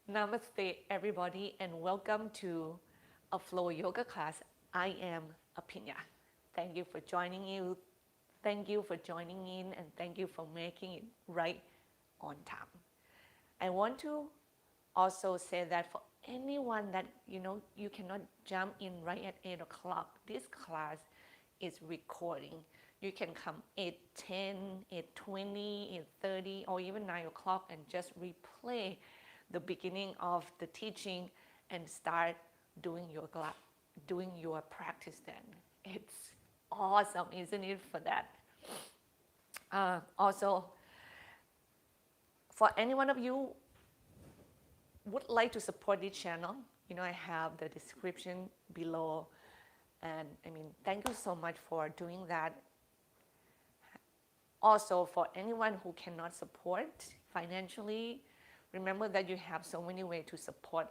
Namaste, everybody, and welcome to a flow yoga class. I am Aphinya. Thank you for joining you. Thank you for joining in, and thank you for making it right on time. I want to also say that for anyone that you cannot jump in right at 8 o'clock, this class is recording. You can come 8:10, 8:20, 8:30, or even 9 o'clock and just replay the beginning of the teaching and start doing your practice then. It's awesome, isn't it, for that? Also, for any one of you would like to support this channel, I have the description below. And thank you so much for doing that. Also, for anyone who cannot support financially, remember that you have so many ways to support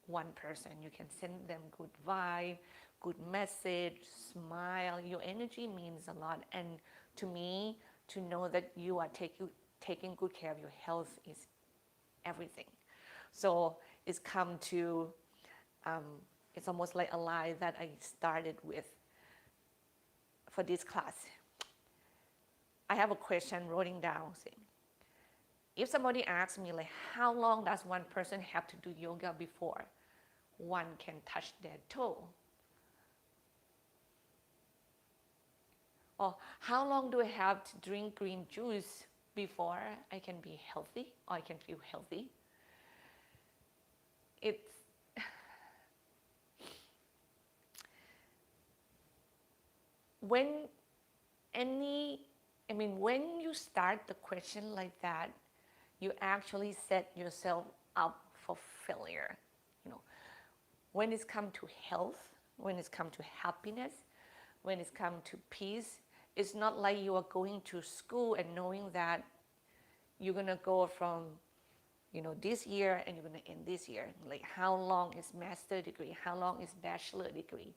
one person. You can send them good vibe, good message, smile. Your energy means a lot. And to me, to know that you are taking good care of your health is everything. So it's come to, it's almost like a lie that I started with for this class. I have a question writing down saying, if somebody asks me like, how long does one person have to do yoga before one can touch their toe? Or how long do I have to drink green juice before I can be healthy or I can feel healthy? It's when you start the question like that, you actually set yourself up for failure. When it's come to health, when it's come to happiness, when it's come to peace, it's not like you are going to school and knowing that you're gonna go from this year and you're gonna end this year. Like, how long is master degree? How long is bachelor degree?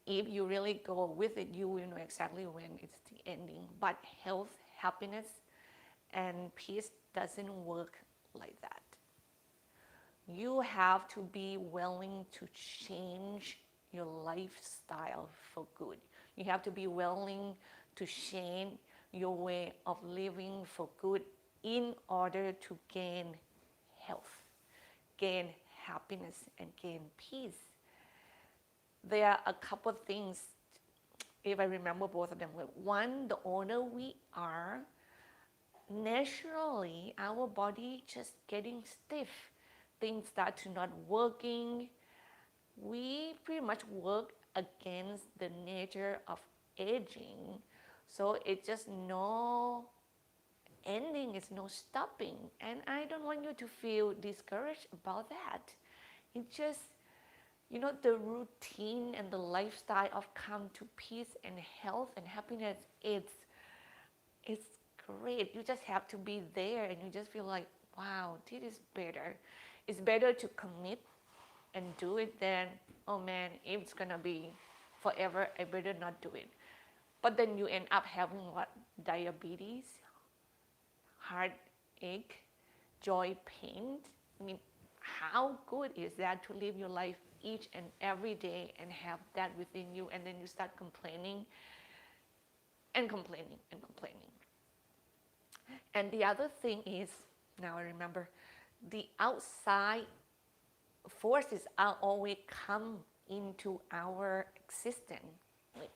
If you really go with it, you will know exactly when it's the ending. But health, happiness, and peace doesn't work like that. You have to be willing to change your lifestyle for good. You have to be willing to change your way of living for good in order to gain health, gain happiness, and gain peace. There are a couple of things, if I remember both of them. One, the older we are, naturally our body just getting stiff. Things start to not working. We pretty much work against the nature of aging. So it's just no ending, it's no stopping. And I don't want you to feel discouraged about that. It's just, the routine and the lifestyle of come to peace and health and happiness, it's great. You just have to be there and you just feel like, wow, this is better. It's better to commit and do it than, oh man, if it's gonna be forever, I better not do it. But then you end up having what? Diabetes, heartache, joint pain. How good is that to live your life each and every day and have that within you, and then you start complaining and complaining and complaining. And the other thing is, now I remember, the outside forces are always come into our existence. Like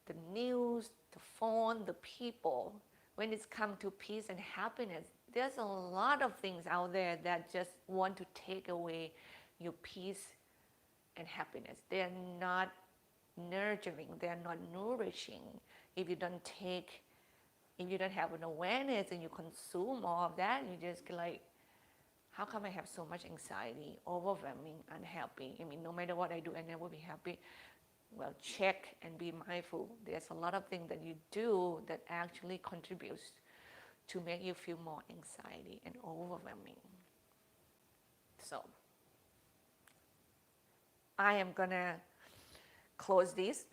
the news, the phone, the people. When it's come to peace and happiness, there's a lot of things out there that just want to take away your peace and happiness. They're not nurturing, they're not nourishing. If you don't have an awareness and you consume all of that, you just like, how come I have so much anxiety, overwhelming, unhappy? No matter what I do, I never be happy. Well, check and be mindful. There's a lot of things that you do that actually contributes to make you feel more anxiety and overwhelming. So, I am gonna close this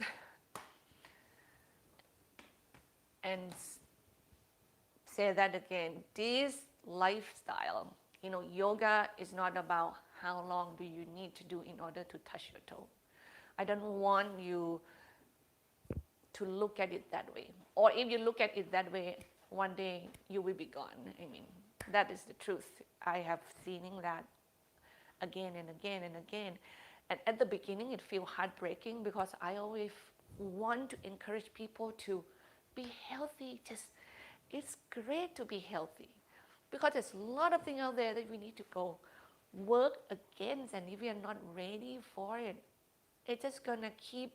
and say that again. This lifestyle Yoga is not about how long do you need to do in order to touch your toe. I don't want you to look at it that way. Or if you look at it that way, one day you will be gone. That is the truth. I have seen that again and again and again. And at the beginning, it feels heartbreaking because I always want to encourage people to be healthy. It's great to be healthy because there's a lot of things out there that we need to go work against, and if we are not ready for it, it's just gonna keep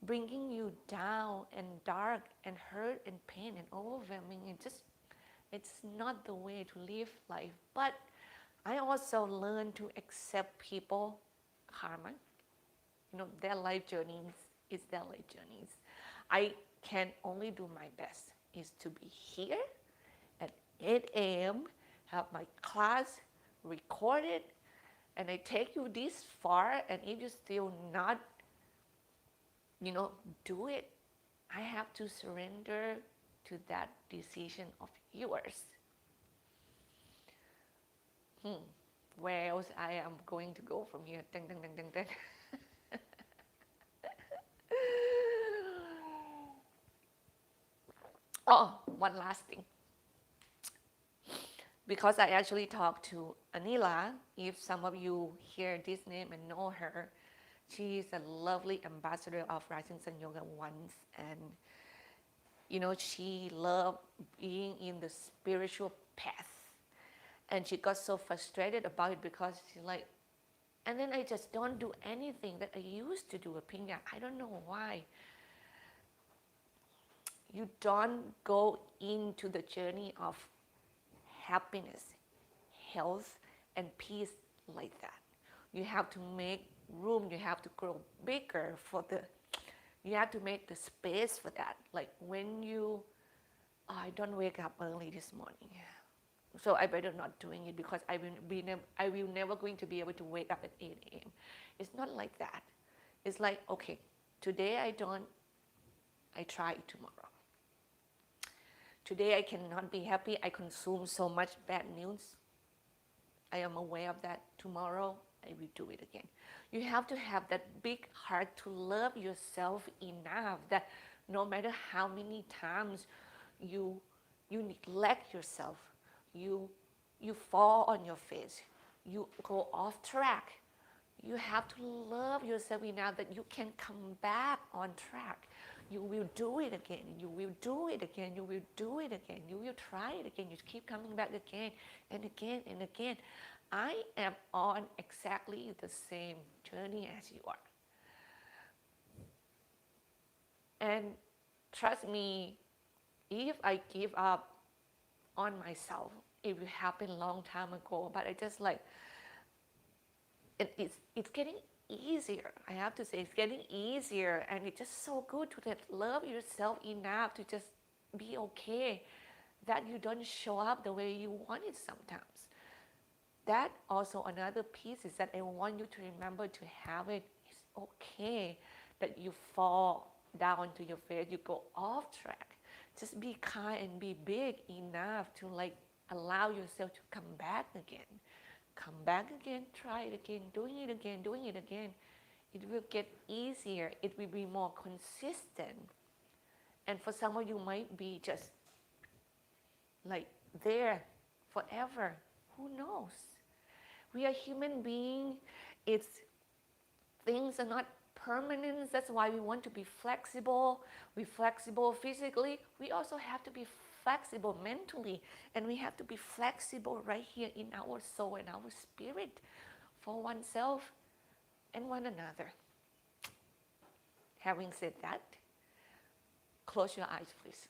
bringing you down and dark and hurt and pain and overwhelming. It's not the way to live life. But I also learned to accept people karma. Their life journeys is their life journeys. I can only do my best is to be here at 8 a.m., have my class recorded, and I take you this far, and if you still not, do it, I have to surrender to that decision of yours. Where else I am going to go from here? Ding, ding, ding, ding, ding. Oh, one last thing. Because I actually talked to Anila, if some of you hear this name and know her, she is a lovely ambassador of Rising Sun Yoga once, and she loved being in the spiritual path. And she got so frustrated about it because she's like, and then I just don't do anything that I used to do, Aphinya. I don't know why. You don't go into the journey of happiness, health, and peace like that. You have to make room, you have to grow bigger you have to make the space for that. Like when I don't wake up early this morning, so I better not doing it because I will never going to be able to wake up at 8 a.m. It's not like that. It's like, okay, today I try tomorrow. Today I cannot be happy. I consume so much bad news. I am aware of that. Tomorrow I will do it again. You have to have that big heart to love yourself enough that no matter how many times you neglect yourself, you fall on your face, you go off track. You have to love yourself enough that you can come back on track. You will do it again, you will do it again, you will do it again, you will try it again, you keep coming back again and again and again. I am on exactly the same journey as you are. And trust me, if I give up on myself, it will happen a long time ago, but I just it's getting easier. I have to say it's getting easier, and it's just so good to love yourself enough to just be okay that you don't show up the way you want it sometimes. That also another piece is that I want you to remember to have it. It's okay that you fall down to your face, you go off track. Just be kind and be big enough to allow yourself to come back again. Come back again, try it again, doing it again, doing it again. It will get easier. It will be more consistent. And for some of you might be just there forever. Who knows? We are human beings. Things are not permanent. That's why we want to be flexible. We're flexible physically. We also have to be flexible mentally, and we have to be flexible right here in our soul and our spirit for oneself and one another. Having said that, close your eyes, please.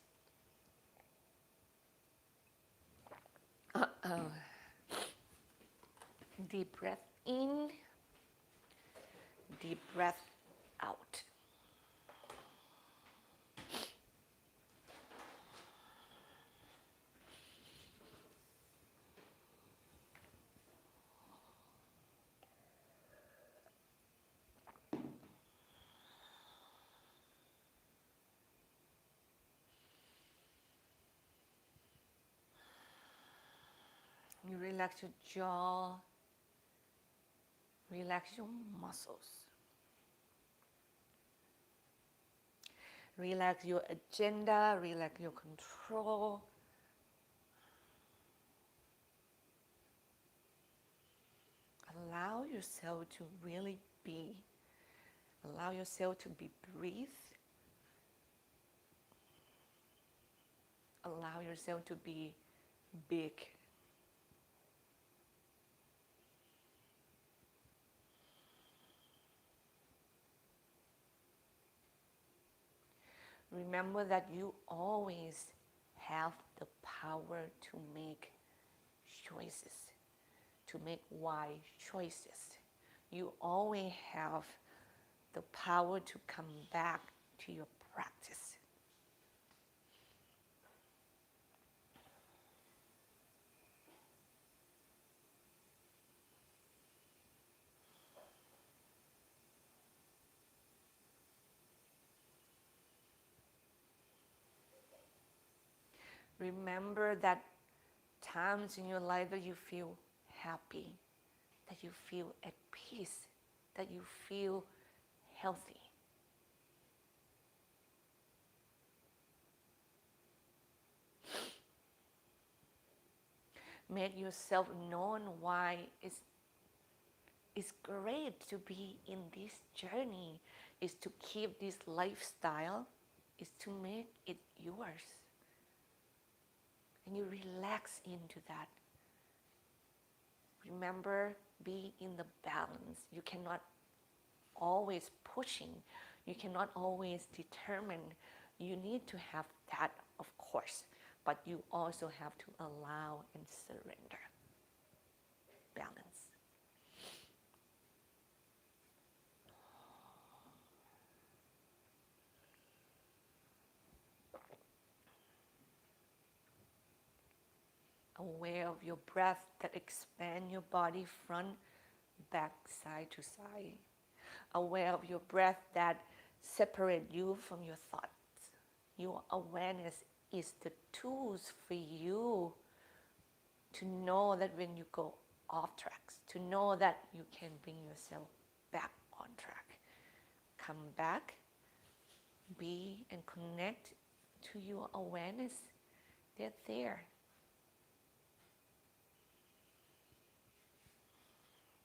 Deep breath in, deep breath out. You relax your jaw, relax your muscles. Relax your agenda, relax your control. Allow yourself to really be. Allow yourself to be breathe. Allow yourself to be big. Remember that you always have the power to make choices, to make wise choices. You always have the power to come back to your practice. Remember that times in your life that you feel happy, that you feel at peace, that you feel healthy. Make yourself known why it's great to be in this journey, is to keep this lifestyle, is to make it yours. And you relax into that. Remember, be in the balance. You cannot always pushing. You cannot always determine. You need to have that, of course, but you also have to allow and surrender. Balance. Aware of your breath that expand your body front, back, side to side. Aware of your breath that separate you from your thoughts. Your awareness is the tools for you to know that when you go off tracks, to know that you can bring yourself back on track. Come back, be and connect to your awareness. They're there.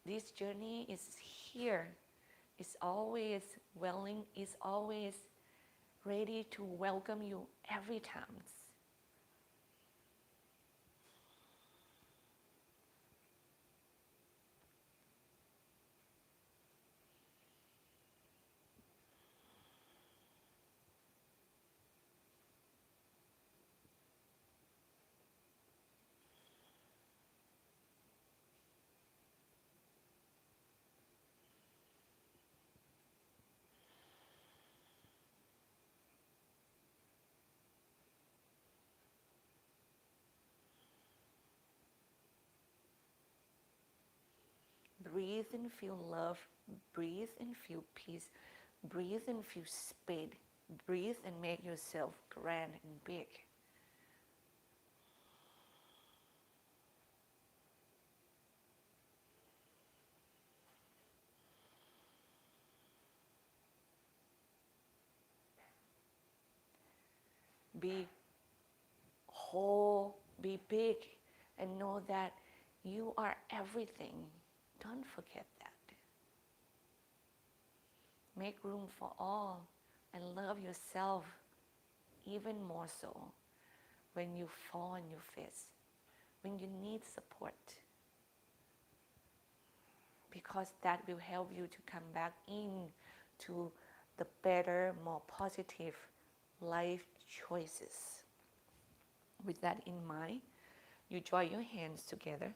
This journey is here. It's always willing, it's always ready to welcome you every time. Breathe and feel love. Breathe and feel peace. Breathe and feel speed. Breathe and make yourself grand and big. Be whole, be big, and know that you are everything. Don't forget that. Make room for all and love yourself even more so when you fall on your face, when you need support. Because that will help you to come back in to the better, more positive life choices. With that in mind, you join your hands together.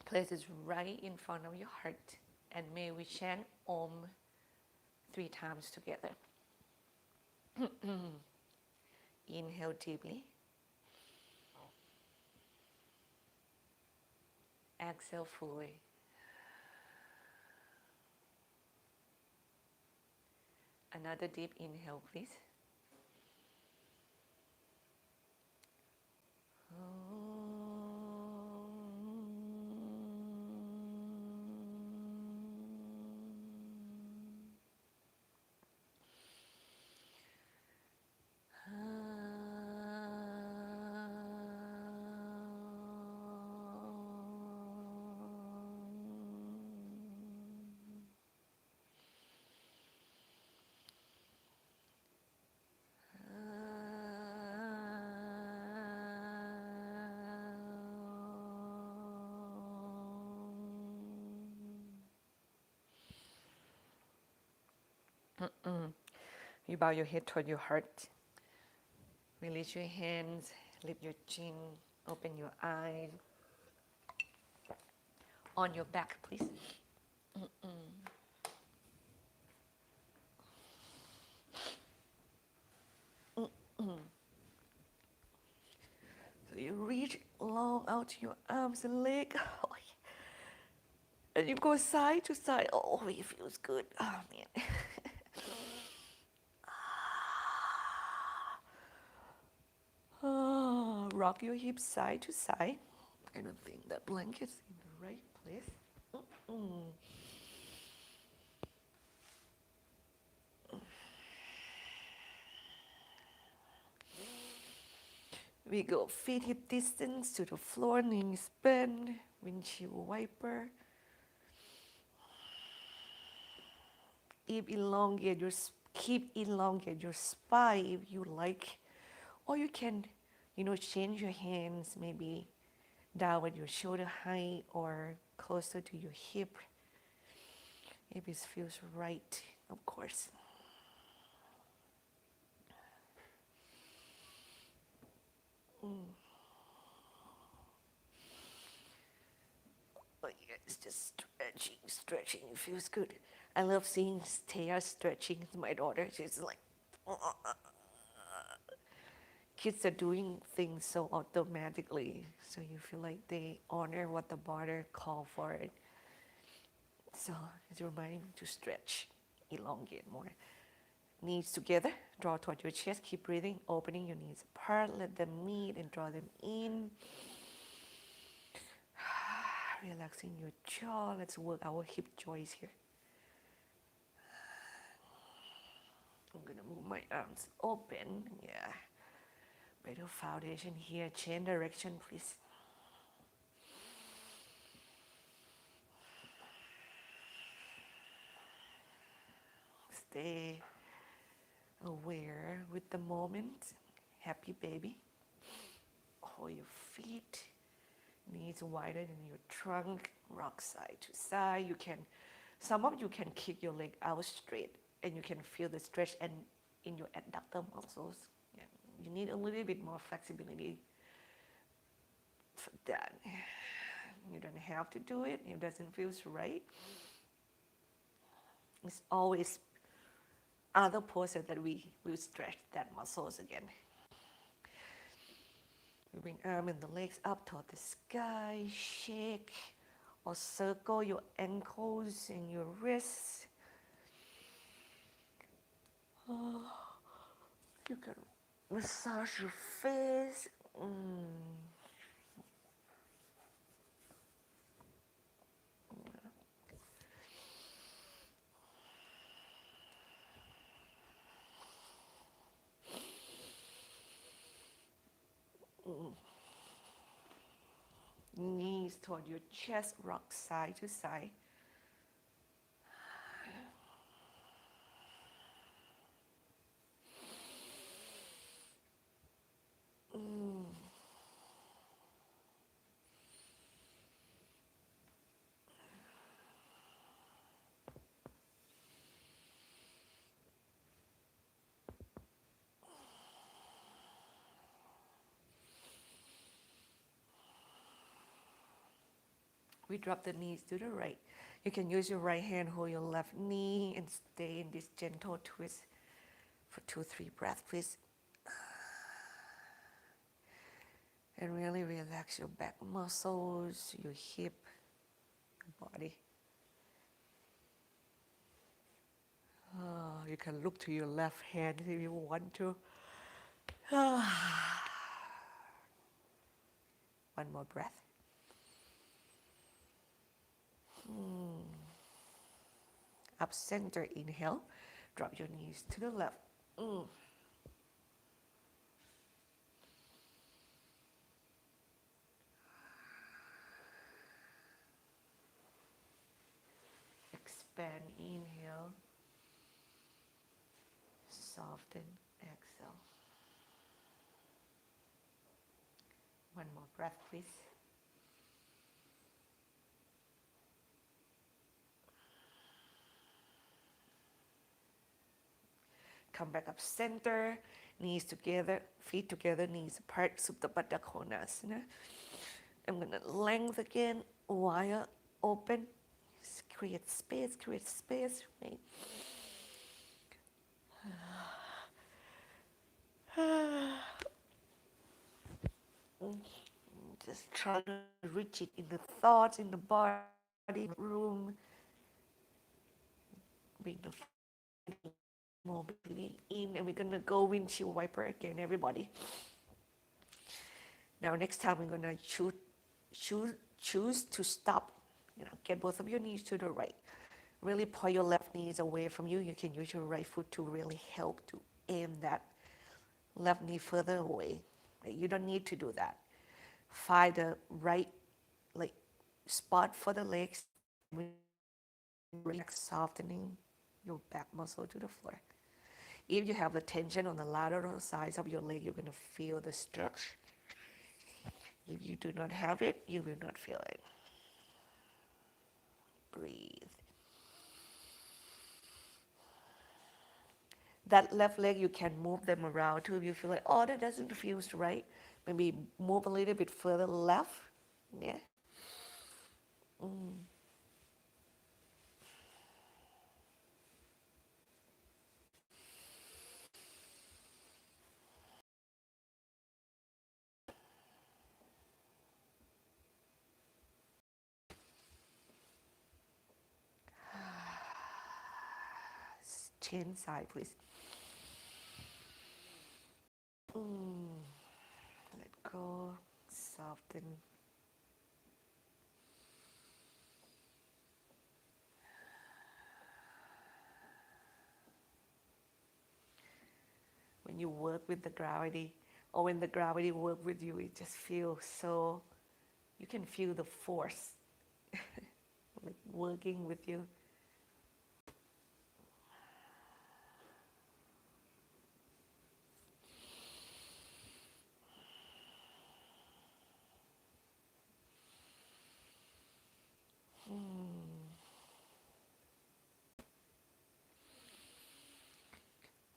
Place it right in front of your heart, and may we chant Om 3 times together. Inhale deeply. Exhale fully. Another deep inhale, please. Om. You bow your head toward your heart. Release your hands, lift your chin, open your eyes. On your back, please. So you reach long out your arms and legs. And you go side to side. Oh, it feels good. Oh, man. Oh, rock your hips side to side. And I think that blanket's in the right place. We go feet hip distance to the floor, knees bend, windshield wiper. Keep elongate your spine if you like, or you can, change your hands maybe down at your shoulder height or closer to your hip, if it feels right, of course. Oh, yeah, it's just stretching. It feels good. I love seeing Taya stretching. My daughter, she's like, kids are doing things so automatically, so you feel like they honor what the body called for it. So it's reminding me to stretch, elongate more. Knees together, draw toward your chest, keep breathing, opening your knees apart, let them meet and draw them in. Relaxing your jaw, let's work our hip joints here. I'm gonna move my arms open, yeah. Better foundation here, change direction please. Stay aware with the moment. Happy baby. Hold your feet, knees wider than your trunk, rock side to side. Some of you can kick your leg out straight and you can feel the stretch and in your adductor muscles. Yeah. You need a little bit more flexibility for that. You don't have to do it if it doesn't feel right. It's always other poses that we will stretch that muscles again. You bring arm and the legs up toward the sky, shake or circle your ankles and your wrists. Oh, you can massage your face. Knees toward your chest, rock side to side. We drop the knees to the right. You can use your right hand, hold your left knee, and stay in this gentle twist for 2-3 breaths, please. And really relax your back muscles, your hip, your body. Oh, you can look to your left hand if you want to. One more breath. Up center, inhale. Drop your knees to the left. Expand, inhale. Soften, exhale. One more breath, please. Come back up center, knees together, feet together, knees apart, Supta Baddha Konasana. I'm going to length again, wide open, create space, right? Just try to reach it in the thoughts, in the body, in the room. Bring the more breathing in, and we're gonna go windshield wiper again, everybody. Now, next time we're gonna choose to stop. Get both of your knees to the right. Really pull your left knees away from you. You can use your right foot to really help to aim that left knee further away. You don't need to do that. Find the right spot for the legs. Relax, softening your back muscle to the floor. If you have the tension on the lateral sides of your leg, you're going to feel the stretch. If you do not have it, you will not feel it. Breathe. That left leg, you can move them around too. If you feel like, oh, that doesn't feel right, maybe move a little bit further left. Yeah. Chin side, please. Let go, soften. When you work with the gravity, or when the gravity works with you, it just feels so, you can feel the force like working with you.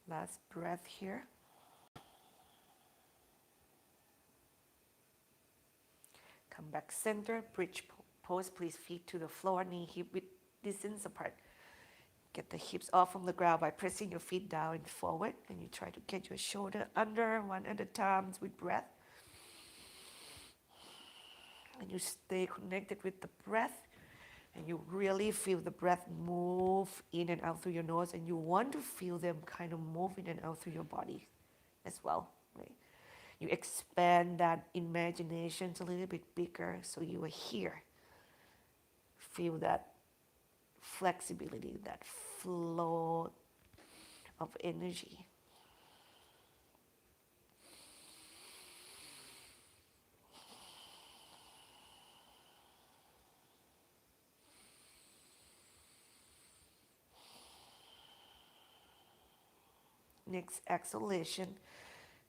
Last breath here. Come back center, bridge pose, please feet to the floor, knee hip width distance apart. Get the hips off from the ground by pressing your feet down and forward, and you try to get your shoulder under one at a time with breath. And you stay connected with the breath, and you really feel the breath move in and out through your nose, and you want to feel them kind of move in and out through your body as well, right? You expand that imagination a little bit bigger, so you are here. Feel that flexibility, that flow of energy. Next exhalation,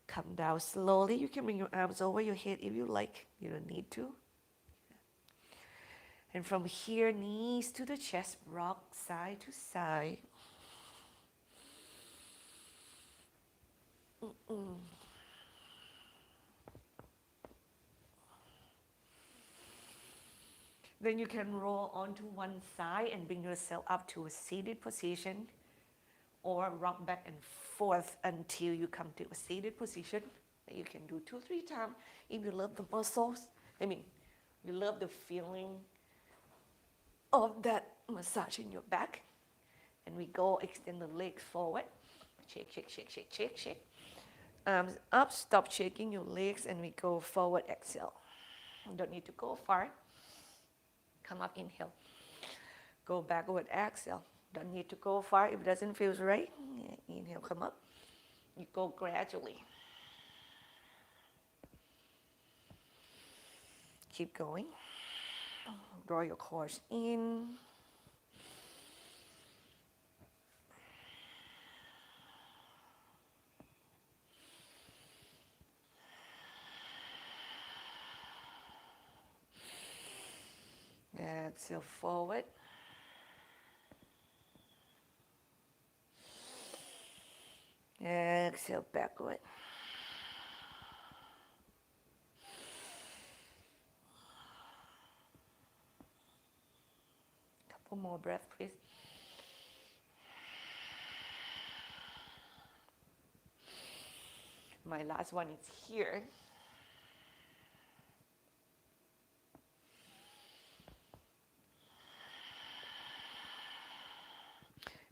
come down slowly. You can bring your arms over your head if you like. You don't need to. And from here, knees to the chest, rock side to side. Then you can roll onto one side and bring yourself up to a seated position, or rock back and forth until you come to a seated position. You can do 2-3 times if you love the muscles. You love the feeling of that massage in your back. And we go, extend the legs forward. Shake, shake, shake, shake, shake, shake. Arms up, stop shaking your legs, and we go forward, exhale. You don't need to go far. Come up, inhale. Go backward, exhale. Don't need to go far if it doesn't feel right. Inhale, come up. You go gradually. Keep going. Draw your core in. Exhale forward. Exhale backward. Couple more breaths, please. My last one is here.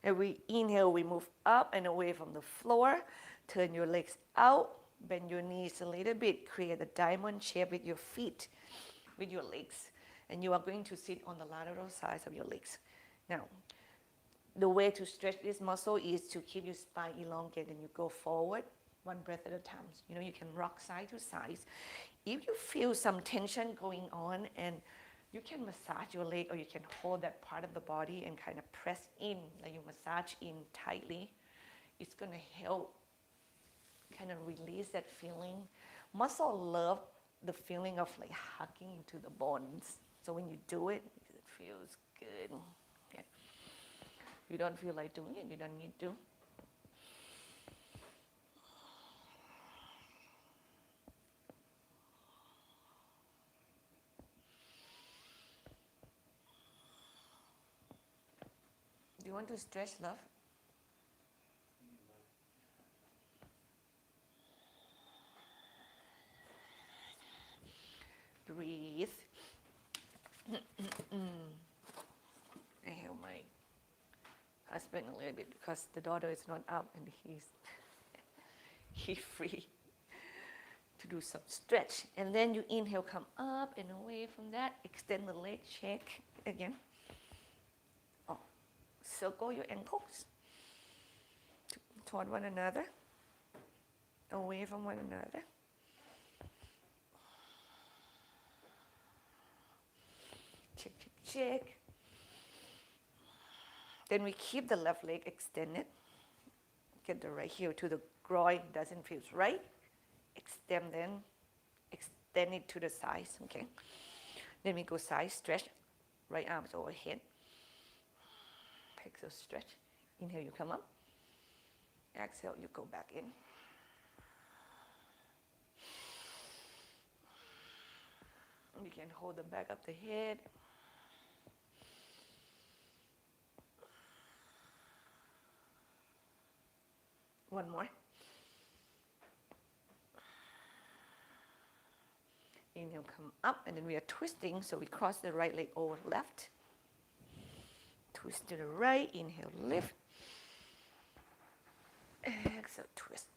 Every inhale, we move up and away from the floor. Turn your legs out. Bend your knees a little bit. Create a diamond shape with your feet, with your legs. And you are going to sit on the lateral sides of your legs. Now, the way to stretch this muscle is to keep your spine elongated and you go forward, one breath at a time. You know, you can rock side to side. If you feel some tension going on, and you can massage your leg, or you can hold that part of the body and kind of press in, like you massage in tightly. It's going to help kind of release that feeling. Muscle love the feeling of like hugging into the bones. So when you do it, it feels good. Okay. If you don't feel like doing it, you don't need to. Do you want to stretch, love? Breathe. I help my husband a little bit because the daughter is not up and he's free to do some stretch. And then you inhale, come up and away from that. Extend the leg, shake again. Oh, circle your ankles toward one another, away from one another. Check, check, check. Then we keep the left leg extended. Get the right heel to the groin, doesn't feel right. Extend it to the sides, okay? Then we go side stretch, right arms overhead. Exhale, stretch. Inhale, you come up. Exhale, you go back in. You can hold the back of the head. One more. Inhale, come up, and then we are twisting, so we cross the right leg over left. Twist to the right, inhale, lift. Exhale, twist.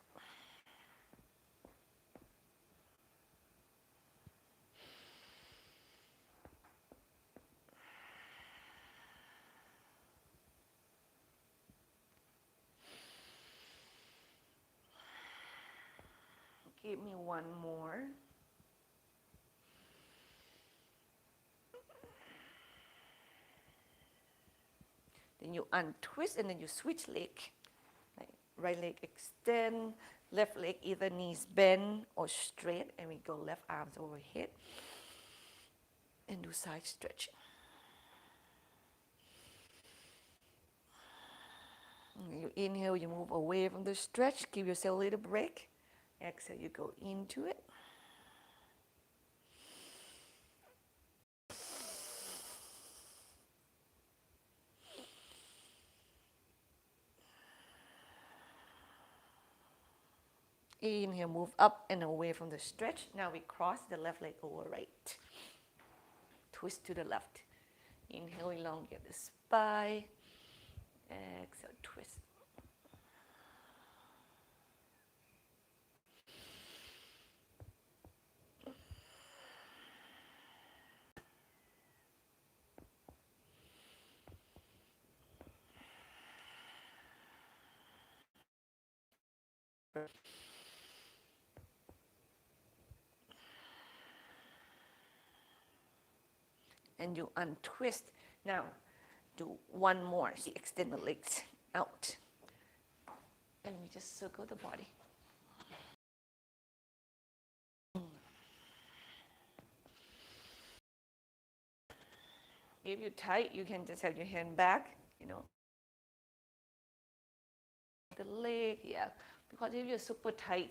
Give me one more. Then you untwist and then you switch leg. Like right leg extend, left leg either knees bend or straight, and we go left arms overhead and do side stretching. You inhale, you move away from the stretch, give yourself a little break. Exhale, you go into it. Inhale, move up and away from the stretch. Now we cross the left leg over right. Twist to the left. Inhale, elongate the spine. Exhale, twist. And you untwist. Now, do one more. So extend the legs out. And we just circle the body. If you're tight, you can just have your hand back, you know. The leg, yeah. Because if you're super tight,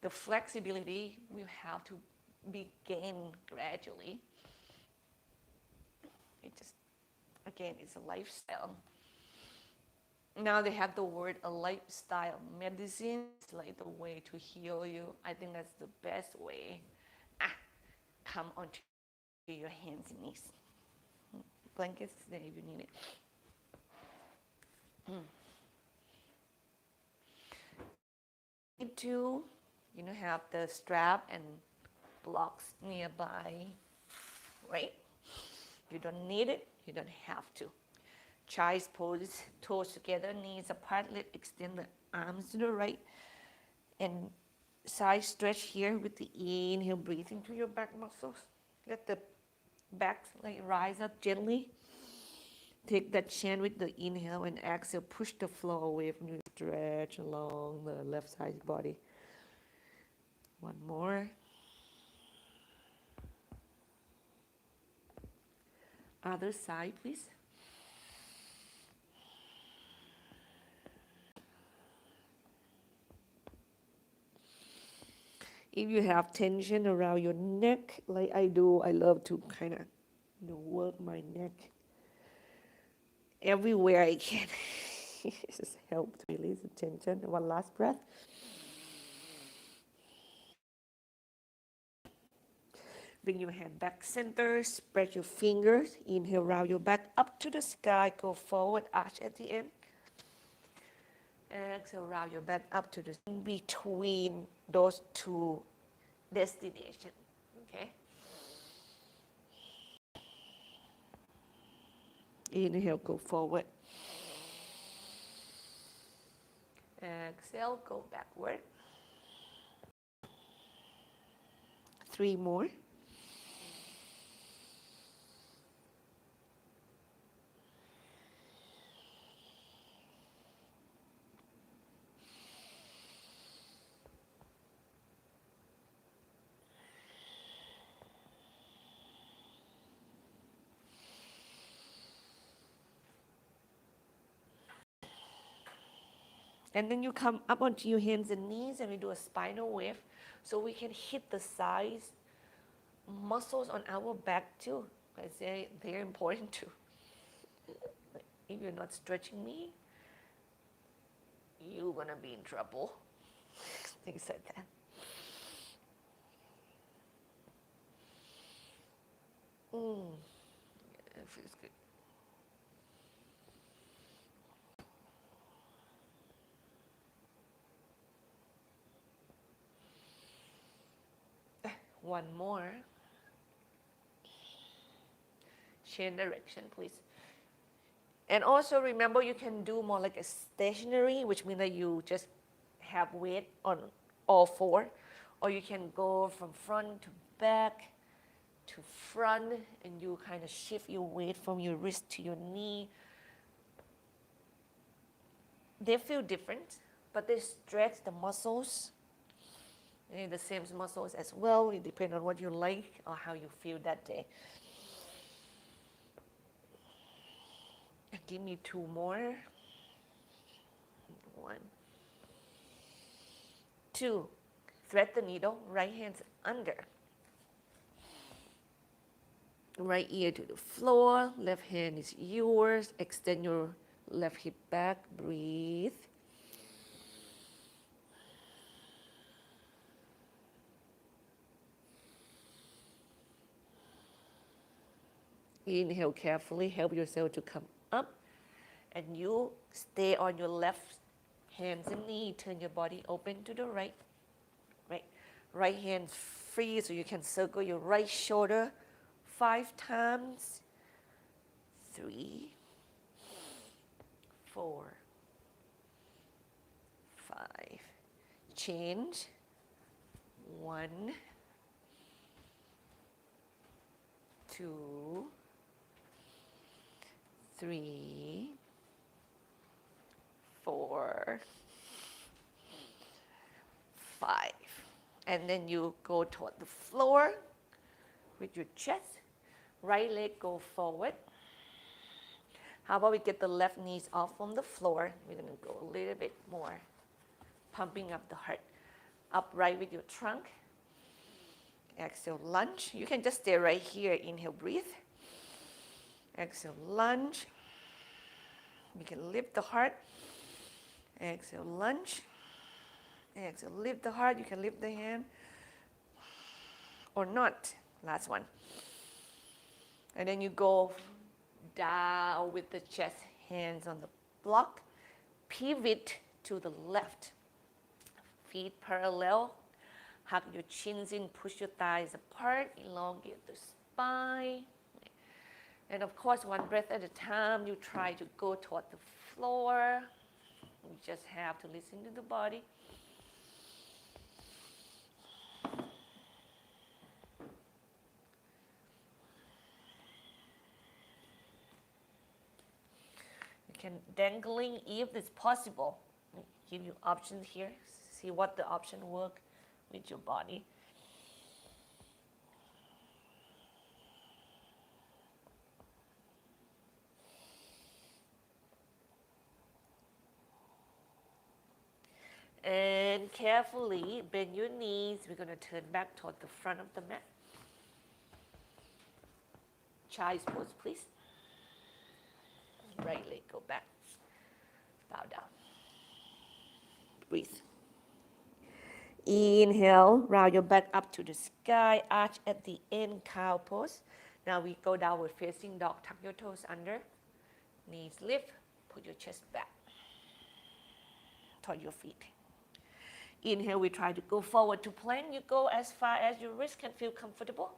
the flexibility will have to be gained gradually. It just, again, it's a lifestyle. Now they have the word a lifestyle medicine. It's like the way to heal you. I think that's the best way. Come onto your hands and knees. Blankets there if you need it. Need to, have the strap and blocks nearby, right? You don't need it. You don't have to. Child's pose, toes together, knees apart. Let's extend the arms to the right. And side stretch here with the inhale, breathe into your back muscles. Let the back rise up gently. Take that chin with the inhale and exhale. Push the floor away from you. Stretch along the left side body. One more. Other side, please. If you have tension around your neck, like I do, I love to kind of work my neck everywhere I can. Just help to release the tension. One last breath. Bring your hand back center, spread your fingers, inhale, round your back up to the sky, go forward, arch at the end. Exhale, round your back up to the in between those two destinations, okay? Inhale, go forward. Exhale, go backward. 3 more. And then you come up onto your hands and knees and we do a spinal wave so we can hit the sides muscles on our back too. Because they're important too. If you're not stretching me, you're gonna be in trouble. Things like that. It feels good. One more. Change direction, please. And also remember, you can do more like a stationary, which means that you just have weight on all 4, or you can go from front to back to front, and you kind of shift your weight from your wrist to your knee. They feel different, but they stretch the muscles. The same muscles as well. It depends on what you like or how you feel that day. Give me 2 more. 1, 2. Thread the needle, right hand's under. Right ear to the floor, left hand is yours. Extend your left hip back, breathe. Inhale carefully, help yourself to come up. And you stay on your left hands and knee. Turn your body open to the right. Right hand free so you can circle your right shoulder 5 times. 3, 4, 5. Change. 1, 2, 3, 4, 5. And then you go toward the floor with your chest. Right leg go forward. How about we get the left knees off from the floor? We're going to go a little bit more, pumping up the heart. Upright with your trunk. Exhale, lunge. You can just stay right here. Inhale, breathe. Exhale, lunge. You can lift the heart. Exhale, lunge. Exhale, lift the heart. You can lift the hand or not. Last one. And then you go down with the chest, hands on the block. Pivot to the left. Feet parallel. Hug your chins in, push your thighs apart, elongate the spine. And of course, one breath at a time, you try to go toward the floor. You just have to listen to the body. You can dangling if it's possible. I'll give you options here. See what the option work with your body. And carefully bend your knees. We're going to turn back toward the front of the mat. Child's pose, please. Right leg go back. Bow down. Breathe. Inhale, round your back up to the sky, arch at the end, cow pose. Now we go downward facing dog, tuck your toes under, knees lift, put your chest back, toward your feet. Inhale, we try to go forward to plank. You go as far as your wrist can feel comfortable.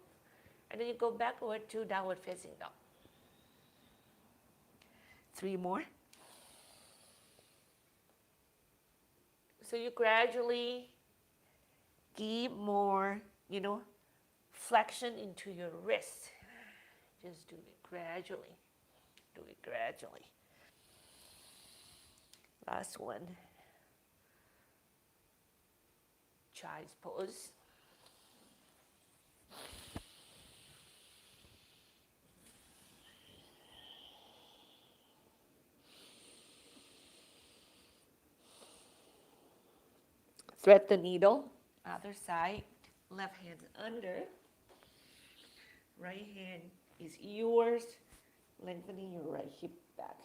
And then you go backward to downward facing dog. 3 more. So you gradually give more, flexion into your wrist. Just do it gradually. Do it gradually. Last one. Child's pose. Thread the needle. Other side. Left hand under. Right hand is yours. Lengthening your right hip back.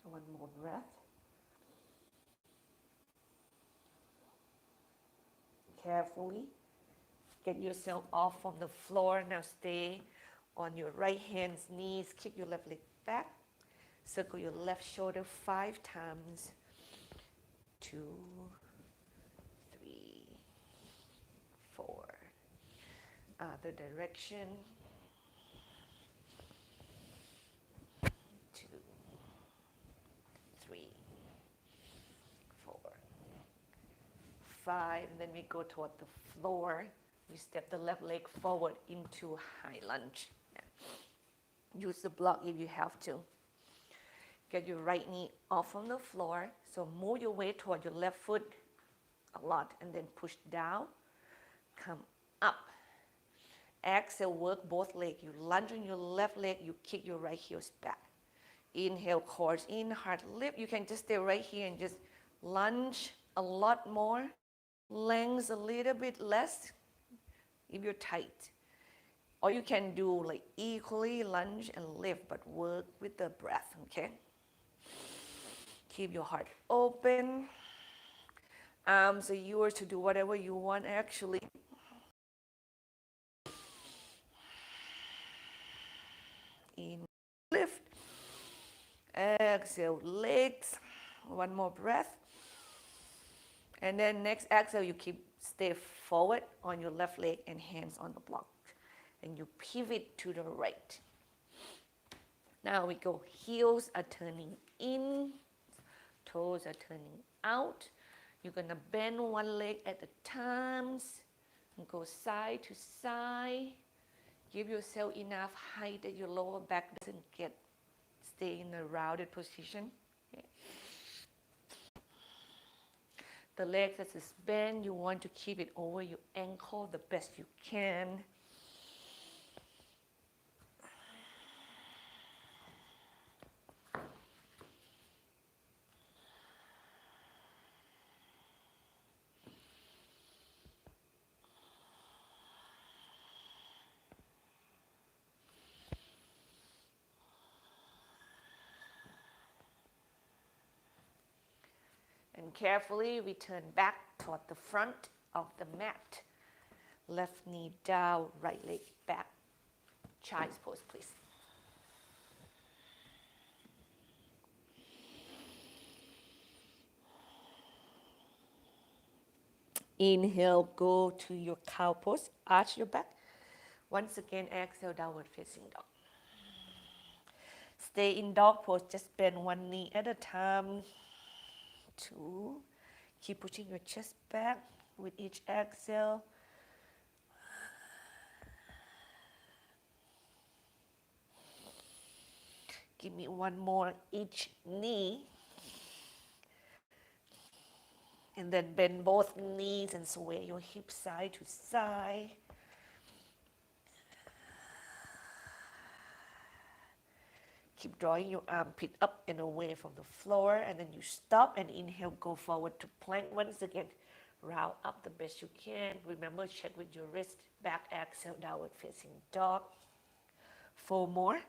One more breath. Carefully get yourself off from the floor. Now stay on your right hand's knees. Kick your left leg back. Circle your left shoulder 5 times. 2, 3, 4. Other direction. 2, 3, 4, 5. And then we go toward the floor. We step the left leg forward into high lunge. Use the block if you have to. Get your right knee off from the floor. So move your weight toward your left foot a lot and then push down. Come up. Exhale, work both legs. You lunge on your left leg, you kick your right heels back. Inhale, chords in, heart lift. You can just stay right here and just lunge a lot more. Length a little bit less if you're tight. Or you can do like equally lunge and lift, but work with the breath, okay? Keep your heart open. Arms are yours to do whatever you want actually. In, lift. Exhale, legs. One more breath. And then next exhale, you stay forward on your left leg and hands on the block. And you pivot to the right. Now we go, heels are turning in, toes are turning out. You're gonna bend one leg at a time and go side to side. Give yourself enough height that your lower back doesn't stay in a rounded position. The leg that is bent, you want to keep it over your ankle the best you can. And carefully return back toward the front of the mat. Left knee down, right leg back. Child's pose, please. Inhale, go to your cow pose. Arch your back. Once again, exhale, downward facing dog. Stay in dog pose. Just bend one knee at a time. 2. Keep pushing your chest back with each exhale. Give me one more each knee. And then bend both knees and sway your hips side to side. Keep drawing your armpit up and away from the floor. And then you stop and inhale, go forward to plank once again. Round up the best you can. Remember, check with your wrist. Back, exhale, downward facing dog. 4 more.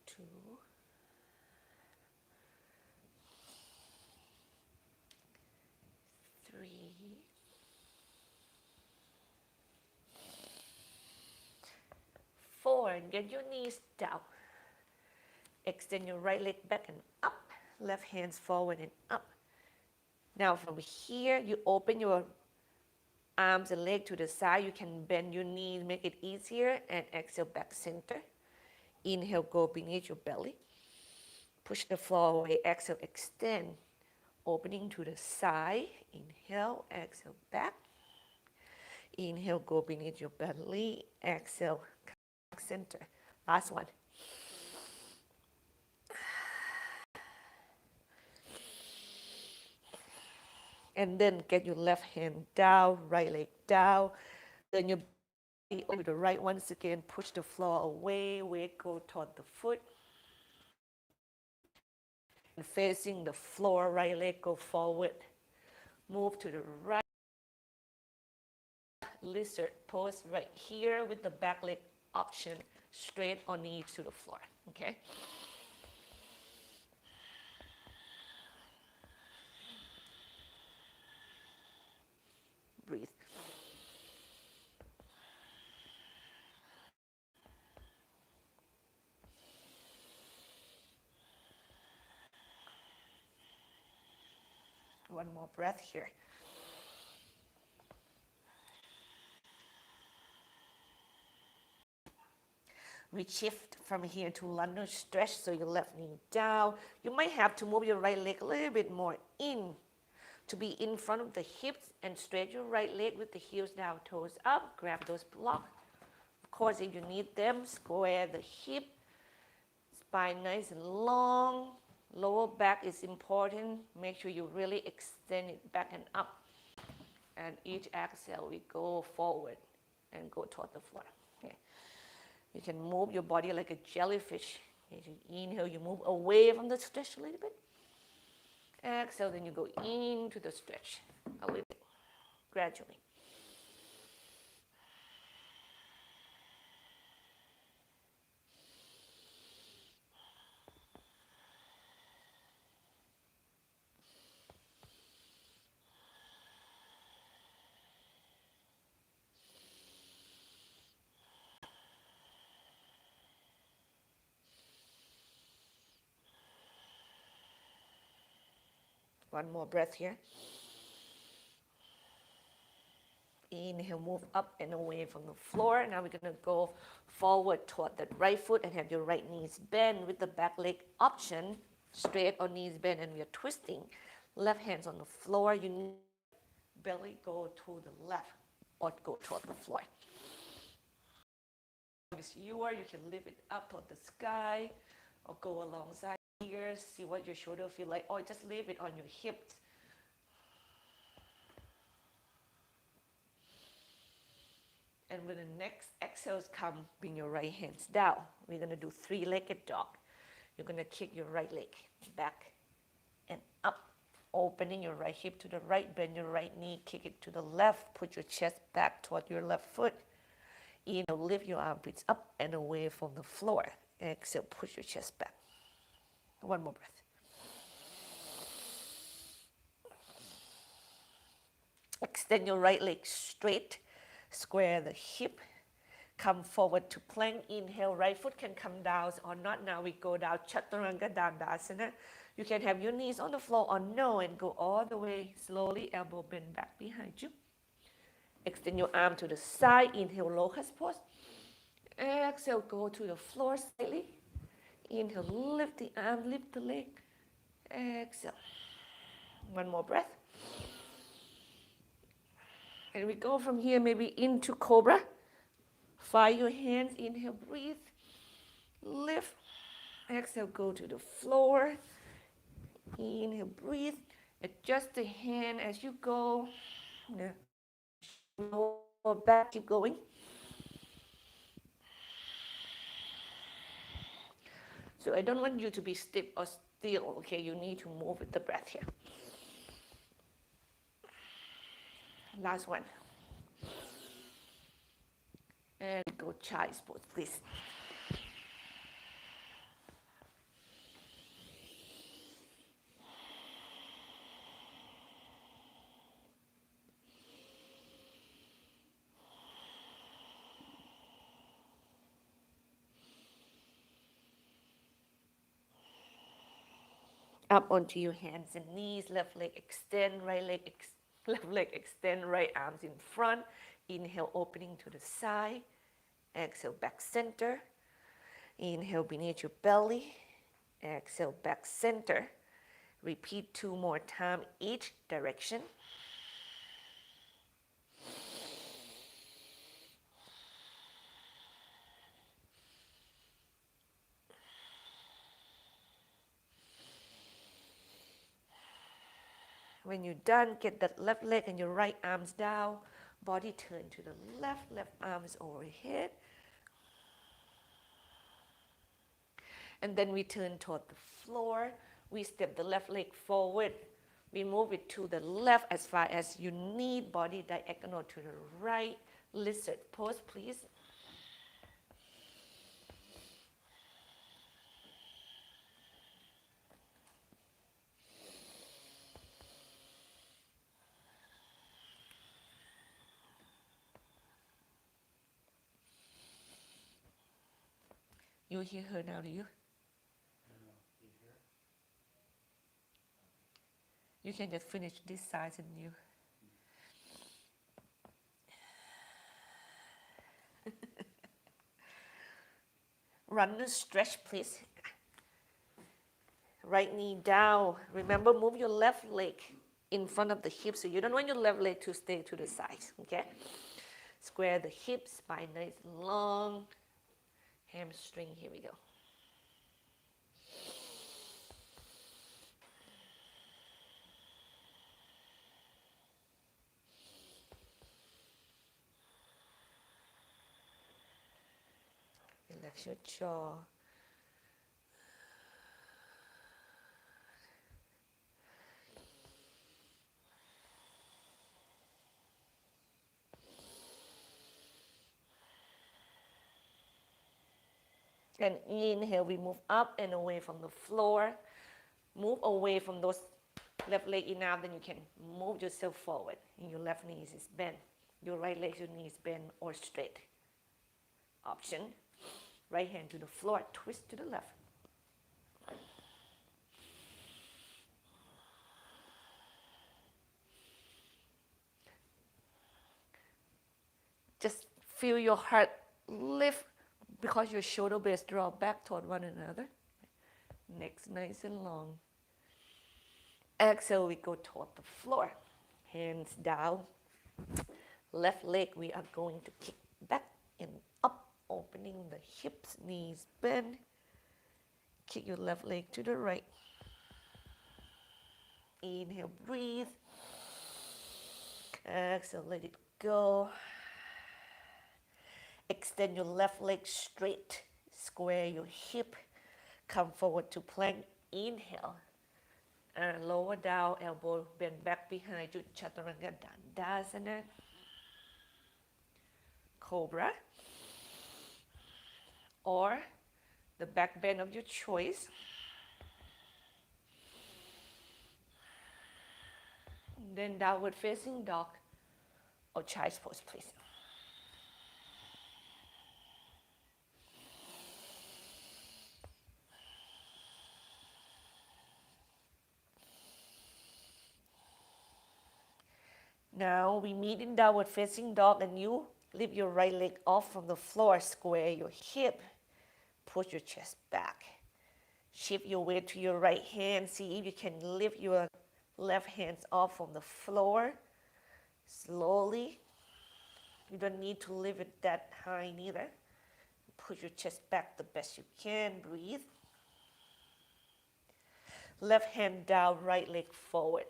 2. 3. 4. And get your knees down. Extend your right leg back and up. Left hands forward and up. Now from here, you open your arms and leg to the side. You can bend your knees, make it easier. And exhale, back center. Inhale, go beneath your belly. Push the floor away. Exhale, extend. Opening to the side. Inhale, exhale, back. Inhale, go beneath your belly. Exhale, back center. Last one. And then get your left hand down, right leg down. Then your body over the right once again. Push the floor away. Weight go toward the foot. And facing the floor, right leg go forward. Move to the right. Lizard pose right here with the back leg option. Straight on knees to the floor. Okay? Breathe. One more breath here. We shift from here to London stretch, so your left knee down. You might have to move your right leg a little bit more in to be in front of the hips and stretch your right leg with the heels down, toes up. Grab those blocks. Of course, if you need them, square the hip. Spine nice and long. Lower back is important. Make sure you really extend it back and up. And each exhale, we go forward and go toward the floor. Okay. You can move your body like a jellyfish. As you inhale, you move away from the stretch a little bit. Exhale, then you go into the stretch a little bit, gradually. One more breath here. Inhale, move up and away from the floor. Now we're going to go forward toward the right foot and have your right knees bend with the back leg option. Straight or knees bend, and we are twisting. Left hands on the floor. You need belly go to the left or go toward the floor. If you are, you can lift it up toward the sky or go alongside here. See what your shoulder feel like, or just leave it on your hips. And when the next exhales come, bring your right hands down. We're going to do three-legged dog. You're going to kick your right leg back and up, opening your right hip to the right, bend your right knee, kick it to the left, put your chest back toward your left foot. Inhale, lift your armpits up and away from the floor. Exhale, push your chest back. One more breath. Extend your right leg straight, square the hip, come forward to plank. Inhale, right foot can come down or not. Now we go down, Chaturanga Dandasana. You can have your knees on the floor or no, and go all the way slowly, elbow bend back behind you. Extend your arm to the side. Inhale, locust pose. Exhale, go to the floor slightly. Inhale, lift the arm, lift the leg. Exhale. One more breath. And we go from here maybe into cobra. Find your hands. Inhale, breathe. Lift. Exhale, go to the floor. Inhale, breathe. Adjust the hand as you go. Lower back, keep going. So I don't want you to be stiff or still, okay? You need to move with the breath here. Last one. And go child's pose, please. Up onto your hands and knees, left leg extend, right leg left leg extend, right arms in front. Inhale, opening to the side. Exhale, back center. Inhale, beneath your belly. Exhale, back center. Repeat 2 more times each direction. When you're done, get that left leg and your right arms down. Body turn to the left, left arm is overhead. And then we turn toward the floor. We step the left leg forward. We move it to the left as far as you need. Body diagonal to the right. Lizard pose, please. You hear her now, do you? You can just finish this side and you. Runner stretch, please. Right knee down. Remember, move your left leg in front of the hip, so you don't want your left leg to stay to the side, okay? Square the hips, spine nice and long. Hamstring, here we go. Relax your jaw. And inhale, we move up and away from the floor. Move away from those left leg enough, then you can move yourself forward. And your left knee is bent. Your right leg, your knees bent or straight. Option. Right hand to the floor, twist to the left. Just feel your heart lift because your shoulder blades draw back toward one another. Neck's nice and long. Exhale, we go toward the floor. Hands down. Left leg, we are going to kick back and up opening the hips, knees bend. Kick your left leg to the right. Inhale, breathe. Exhale, let it go. Extend your left leg straight. Square your hip. Come forward to plank. Inhale. And lower down, elbow bend back behind you. Chaturanga Dandasana. Cobra. Or the back bend of your choice. Then downward facing dog or child's pose, please. Now we meet in downward facing dog, and you lift your right leg off from the floor, square your hip, push your chest back. Shift your weight to your right hand. See if you can lift your left hands off from the floor. Slowly. You don't need to lift it that high neither. Push your chest back the best you can. Breathe. Left hand down, right leg forward.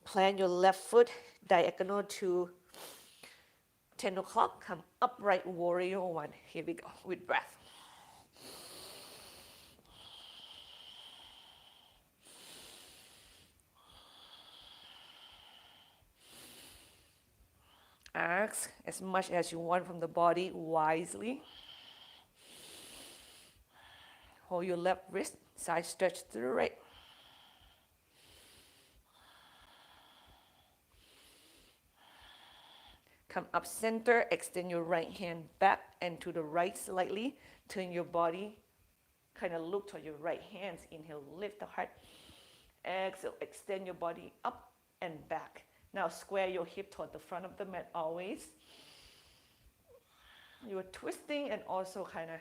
Plant your left foot diagonal to 10 o'clock. Come upright, warrior one. Here we go, with breath. Ask as much as you want from the body wisely. Hold your left wrist, side stretch to the right. Come up center, extend your right hand back and to the right slightly. Turn your body, kind of look toward your right hands. Inhale, lift the heart. Exhale, extend your body up and back. Now square your hip toward the front of the mat always. You're twisting and also kind of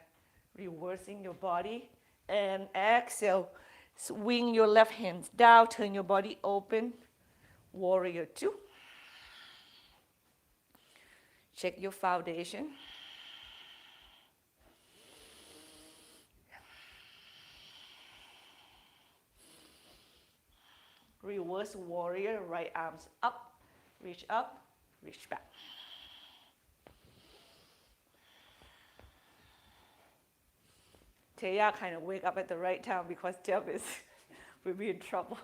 reversing your body. And exhale, swing your left hands down, turn your body open. Warrior two. Check your foundation. Reverse warrior, right arms up, reach back. Teya kind of wake up at the right time because Jeff will be in trouble.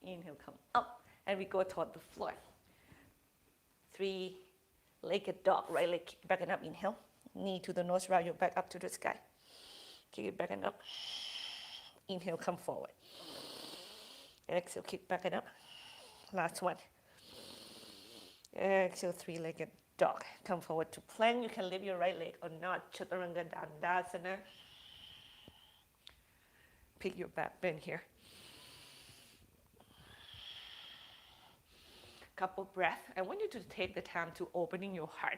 Inhale, come up, and we go toward the floor. 3-legged dog, right leg back and up, inhale. Knee to the nose, round your back up to the sky. Kick it back and up. Inhale, come forward. Exhale, kick back and up. Last one. Exhale, 3-legged dog. Come forward to plank. You can lift your right leg or not. Chaturanga Dandasana. Pick your back bend here. Couple breaths. I want you to take the time to opening your heart.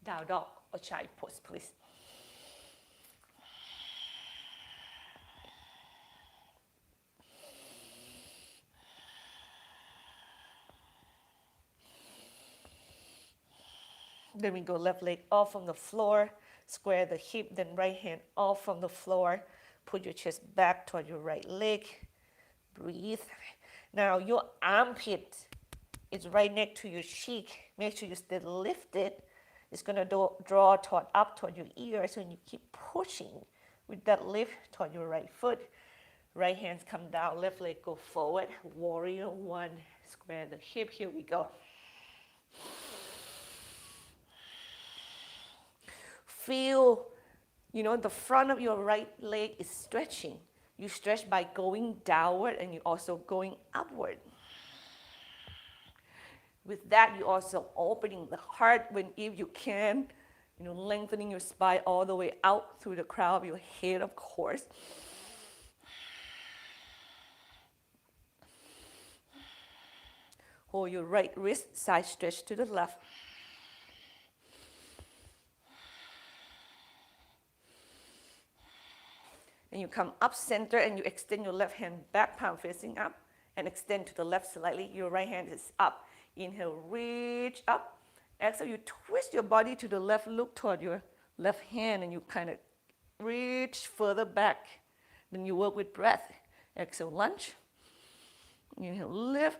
Down dog or child pose, please. Then we go left leg off from the floor, square the hip, then right hand off from the floor. Put your chest back toward your right leg. Breathe. Now your armpit is right next to your cheek. Make sure you stay lifted. It's going to draw up toward your ears, and you keep pushing with that lift toward your right foot. Right hands come down, left leg go forward. Warrior one, square the hip. Here we go. Feel, the front of your right leg is stretching. You stretch by going downward and you also going upward. With that, you also opening the heart if you can, lengthening your spine all the way out through the crown of your head, of course. Hold your right wrist, side stretch to the left. And you come up center and you extend your left hand back, palm facing up, and extend to the left slightly. Your right hand is up. Inhale, reach up. Exhale, you twist your body to the left, look toward your left hand, and you kind of reach further back. Then you work with breath. Exhale, lunge. Inhale, lift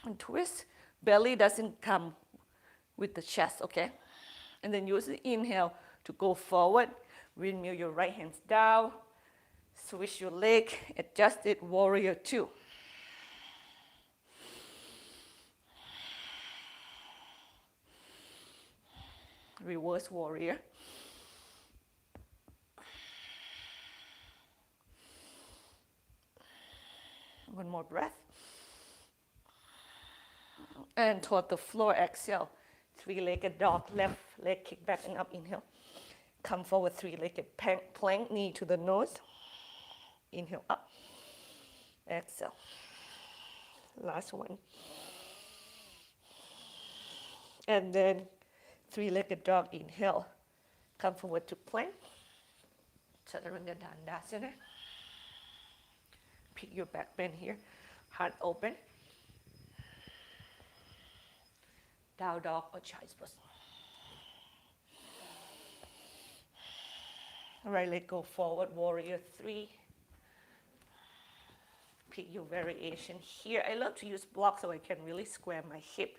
and twist. Belly doesn't come with the chest, okay? And then use the inhale to go forward. Windmill your right hands down. Switch your leg. Adjust it, warrior two. Reverse warrior. One more breath. And toward the floor, exhale. Three-legged dog, left leg kick back and up, inhale. Come forward, three-legged plank, knee to the nose. Inhale, up. Exhale. Last one. And then three-legged dog, inhale. Come forward to plank. Chaturanga Dandasana. Pick your back bend here. Heart open. Down dog or child's pose. Right leg go forward, warrior three. Pick your variation here. I love to use blocks so I can really square my hip.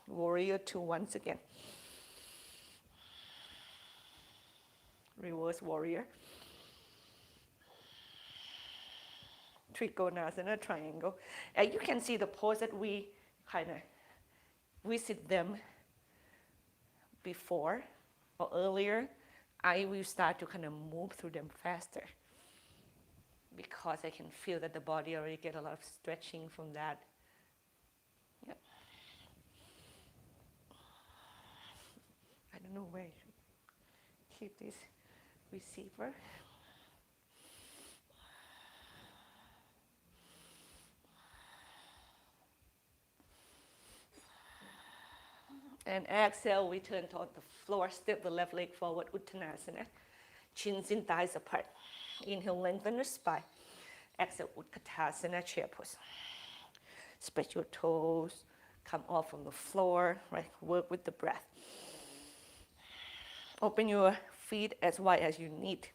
Warrior two once again. Reverse warrior. Trikonasana, triangle. And you can see the pose that we kind of visit them before or earlier. I will start to kind of move through them faster because I can feel that the body already get a lot of stretching from that. Yep. I don't know where I should keep this receiver. And exhale, we turn toward the floor, step the left leg forward, Uttanasana. Chins and thighs apart. Inhale, lengthen the spine. Exhale, Utkatasana, chair pose. Spread your toes, come off from the floor, right? Work with the breath. Open your feet as wide as you need.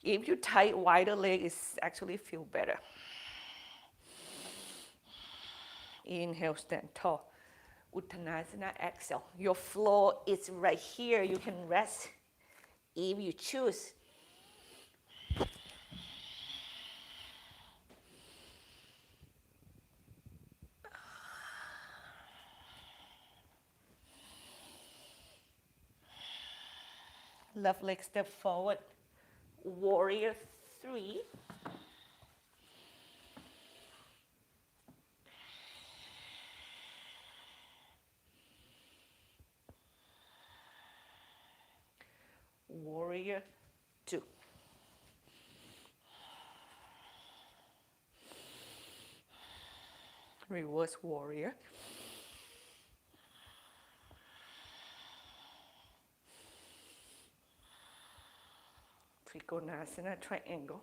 If you tie wider leg, it actually feel better. Inhale, stand tall. Uttanasana, exhale. Your floor is right here. You can rest if you choose. Left leg step forward. Warrior three. Warrior two. Reverse warrior. Trikonasana, triangle.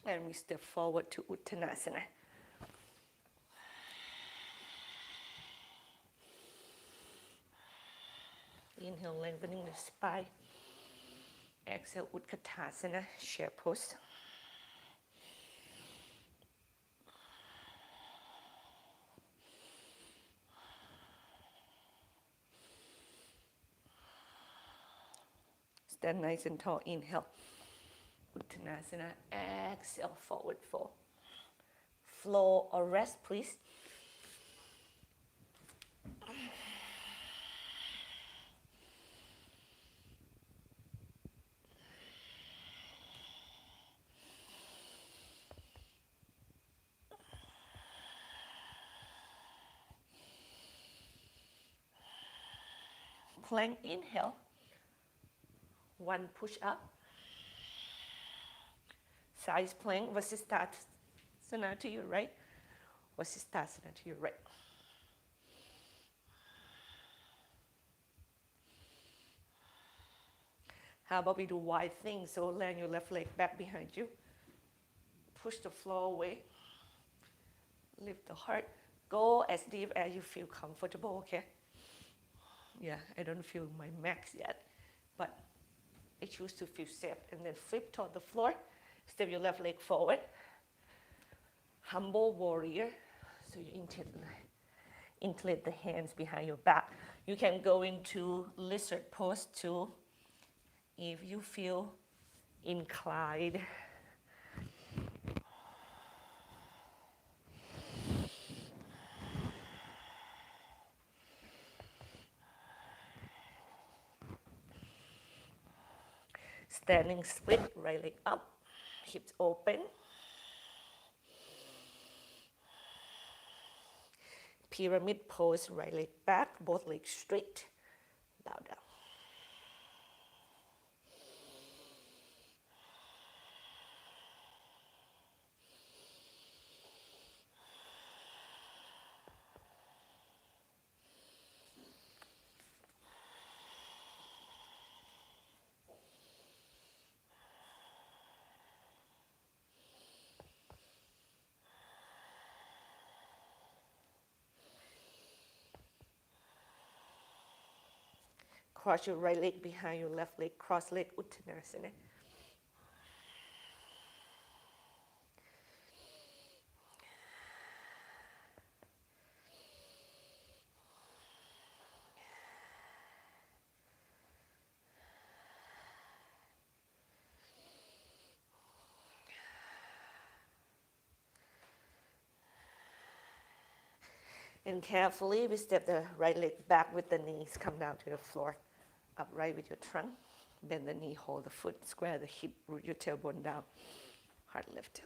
And we step forward to Uttanasana. Inhale, lengthening the spine. Exhale, Utkatasana, chair pose. Stand nice and tall. Inhale. Uttanasana. Exhale, forward fold. Floor or rest, please. Plank, inhale. One push up. Side plank, Vasisthasana to your right. Vasisthasana to your right. How about we do wide thing? So land your left leg back behind you. Push the floor away. Lift the heart. Go as deep as you feel comfortable, okay? Yeah, I don't feel my max yet, but I choose to feel safe. And then flip toward the floor. Step your left leg forward. Humble warrior. So you interlate the hands behind your back. You can go into lizard pose too if you feel inclined. Standing split, right leg up, hips open. Pyramid pose, right leg back, both legs straight, bow down. Cross your right leg behind your left leg, cross leg Uttanasana. And carefully, we step the right leg back with the knees, come down to the floor. Upright with your trunk. Bend the knee, hold the foot, square the hip, root your tailbone down. Heart lift.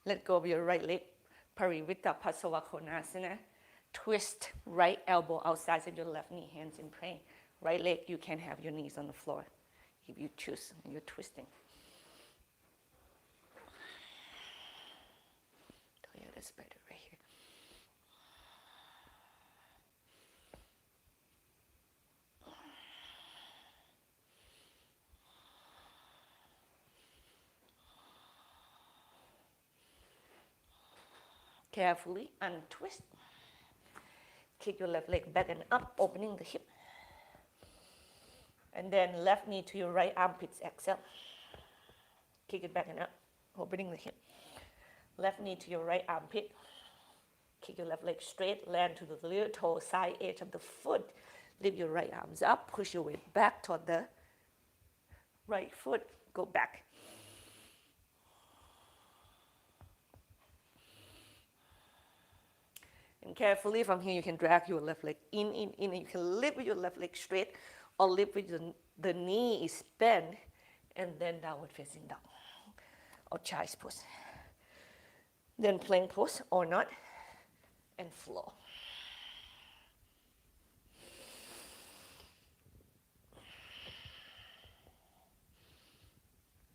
Let go of your right leg, Parivitta Pasavakonasana. Twist right elbow outside of your left knee, hands in prayer. Right leg, you can have your knees on the floor if you choose, and you're twisting. Oh yeah, that's better right here. Carefully untwist. Kick your left leg back and up, opening the hip. And then left knee to your right armpits, exhale. Kick it back and up, opening the hip. Left knee to your right armpit. Kick your left leg straight, land to the little toe, side edge of the foot. Lift your right arms up, push your weight back toward the right foot, go back. And carefully from here, you can drag your left leg in, and you can lift with your left leg straight, or lift with the knee is bent, and then downward facing dog, or child's pose. Then plank pose, or not, and flow.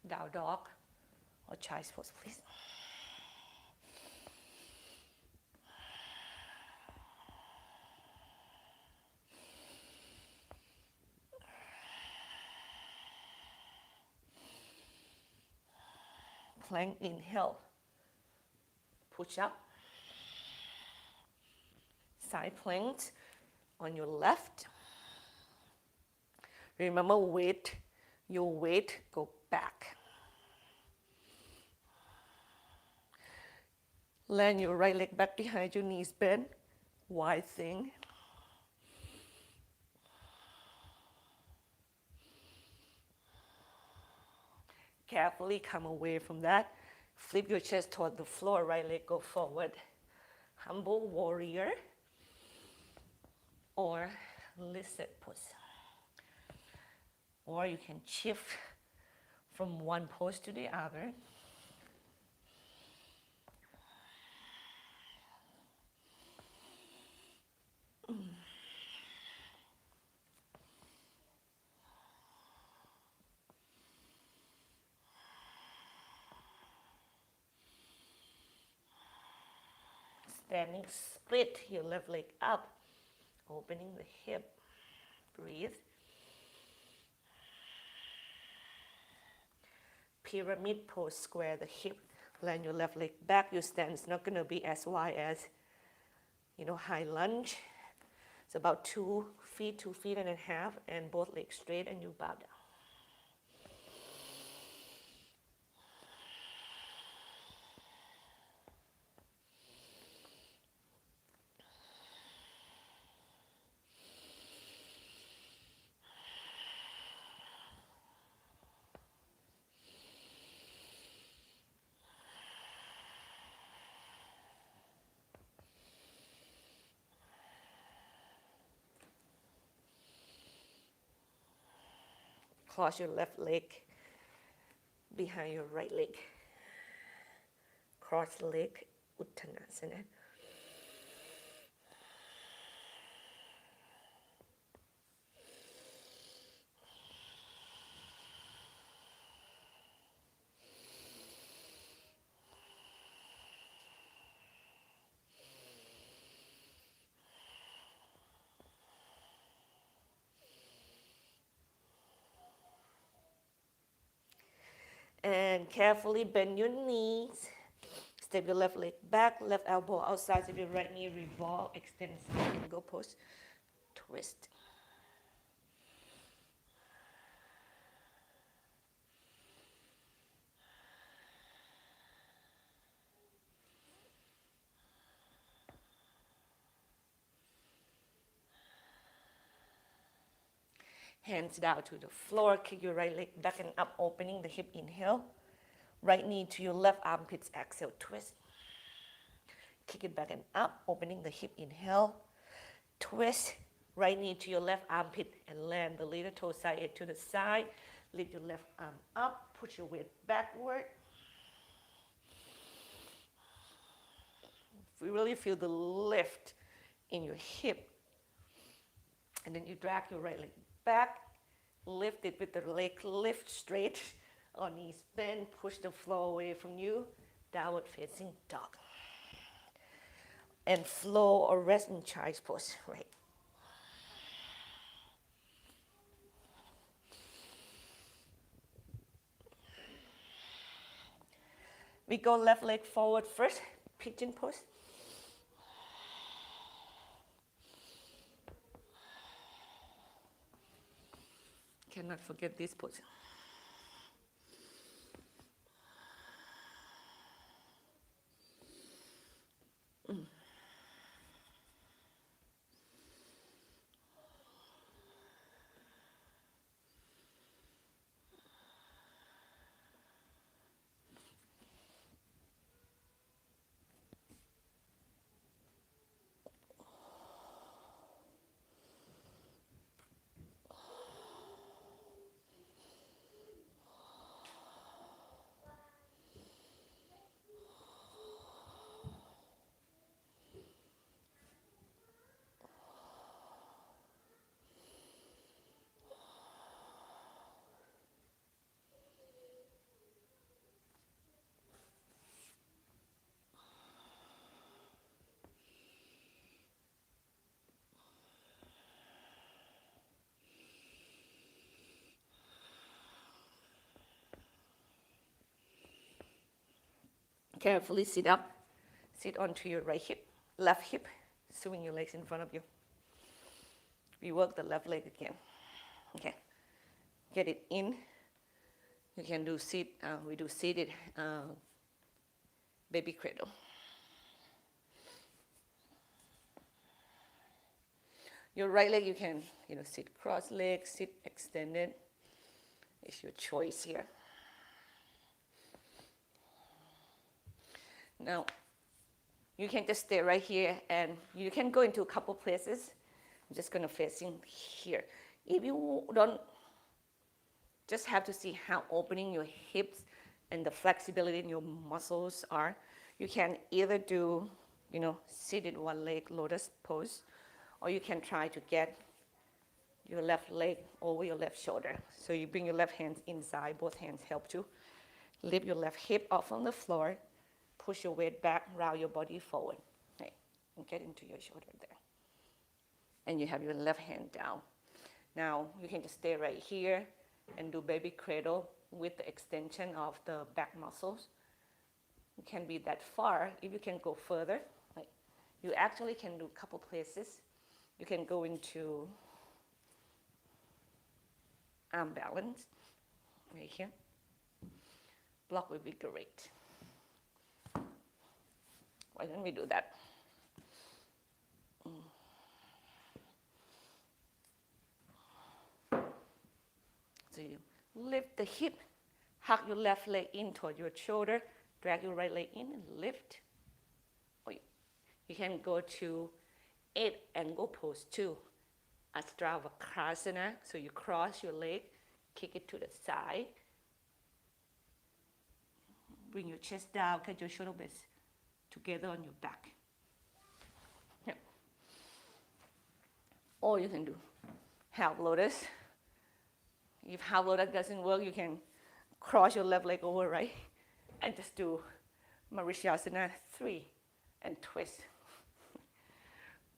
Down dog, or child's pose, please. Plank, inhale, push up. Side plank on your left. Remember, your weight go back. Land your right leg back behind your knees bent, wide thing. Carefully come away from that. Flip your chest toward the floor, right leg go forward. Humble warrior or lizard pose. Or you can shift from one pose to the other. Standing split your left leg up, opening the hip. Breathe. Pyramid pose, square the hip. Land your left leg back. Your stance is not going to be as wide as, high lunge. It's about 2 feet, 2.5 feet, and both legs straight, and you bow down. Cross your left leg behind your right leg. Cross leg, Uttanasana. And carefully bend your knees. Step your left leg back, left elbow outside of your right knee, revolve, extend side, and go pose, twist. Hands down to the floor, kick your right leg back and up, opening the hip, inhale. Right knee to your left armpits, exhale, twist. Kick it back and up, opening the hip, inhale. Twist, right knee to your left armpit and land the little toe side edge to the side. Lift your left arm up, put your weight backward. You really feel the lift in your hip. And then you drag your right leg back, lift it with the leg lift straight, or knees bend, push the floor away from you, downward facing dog. And flow or rest in child's pose, right? We go left leg forward first, pigeon pose. Cannot forget this pose. Carefully sit up. Sit onto your right hip, left hip, swing your legs in front of you. We work the left leg again. Okay. Get it in. You can do we do seated baby cradle. Your right leg, you can, sit cross legs, sit extended. It's your choice here. Now, you can just stay right here, and you can go into a couple places. I'm just going to facing here. If you don't, just have to see how opening your hips and the flexibility in your muscles are. You can either do, seated one leg lotus pose, or you can try to get your left leg over your left shoulder. So you bring your left hand inside, both hands help to. Lift your left hip off on the floor, push your weight back, round your body forward. Okay, and get into your shoulder there. And you have your left hand down. Now you can just stay right here and do baby cradle with the extension of the back muscles. You can be that far. If you can go further, you actually can do a couple places. You can go into arm balance right here. Block would be great. Why don't we do that? So you lift the hip, hug your left leg in toward your shoulder, drag your right leg in and lift. Or you can go to 8 angle pose 2, Chaturanga. So you cross your leg, kick it to the side. Bring your chest down, get your shoulder blades together on your back. Yep. Or you can do half lotus. If half lotus doesn't work, you can cross your left leg over, right? And just do Marishasana 3 and twist.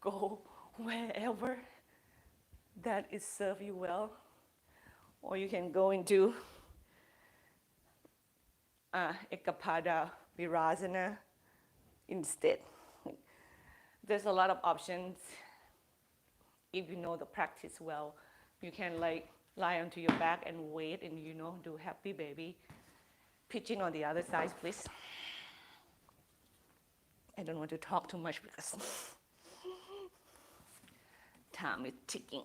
Go wherever that is serve you well. Or you can go into Ekapada Virasana instead. There's a lot of options. If you know the practice well, you can lie onto your back and wait and do happy baby. Pitching on the other side, please. I don't want to talk too much because time is ticking.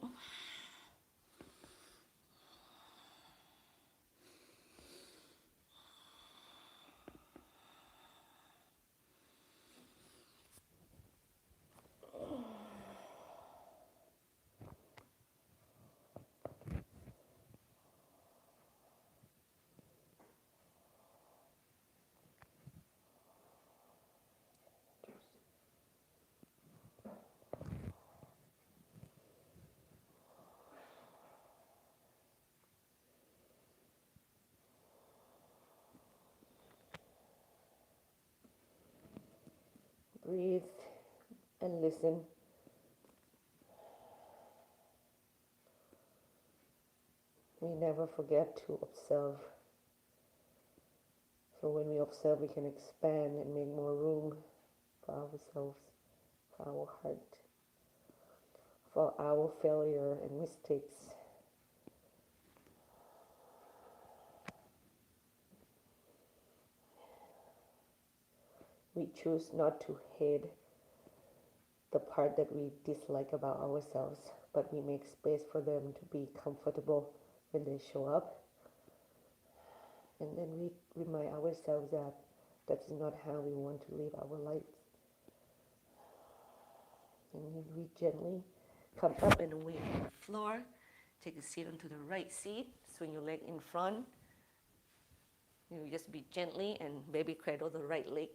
Breathe and listen. We never forget to observe. So when we observe, we can expand and make more room for ourselves, for our heart, for our failure and mistakes. We choose not to hate the part that we dislike about ourselves, but we make space for them to be comfortable when they show up. And then we remind ourselves that that's not how we want to live our lives. And then we gently come up and away from the floor. Take a seat onto the right seat. Swing your leg in front. You just be gently and baby cradle the right leg.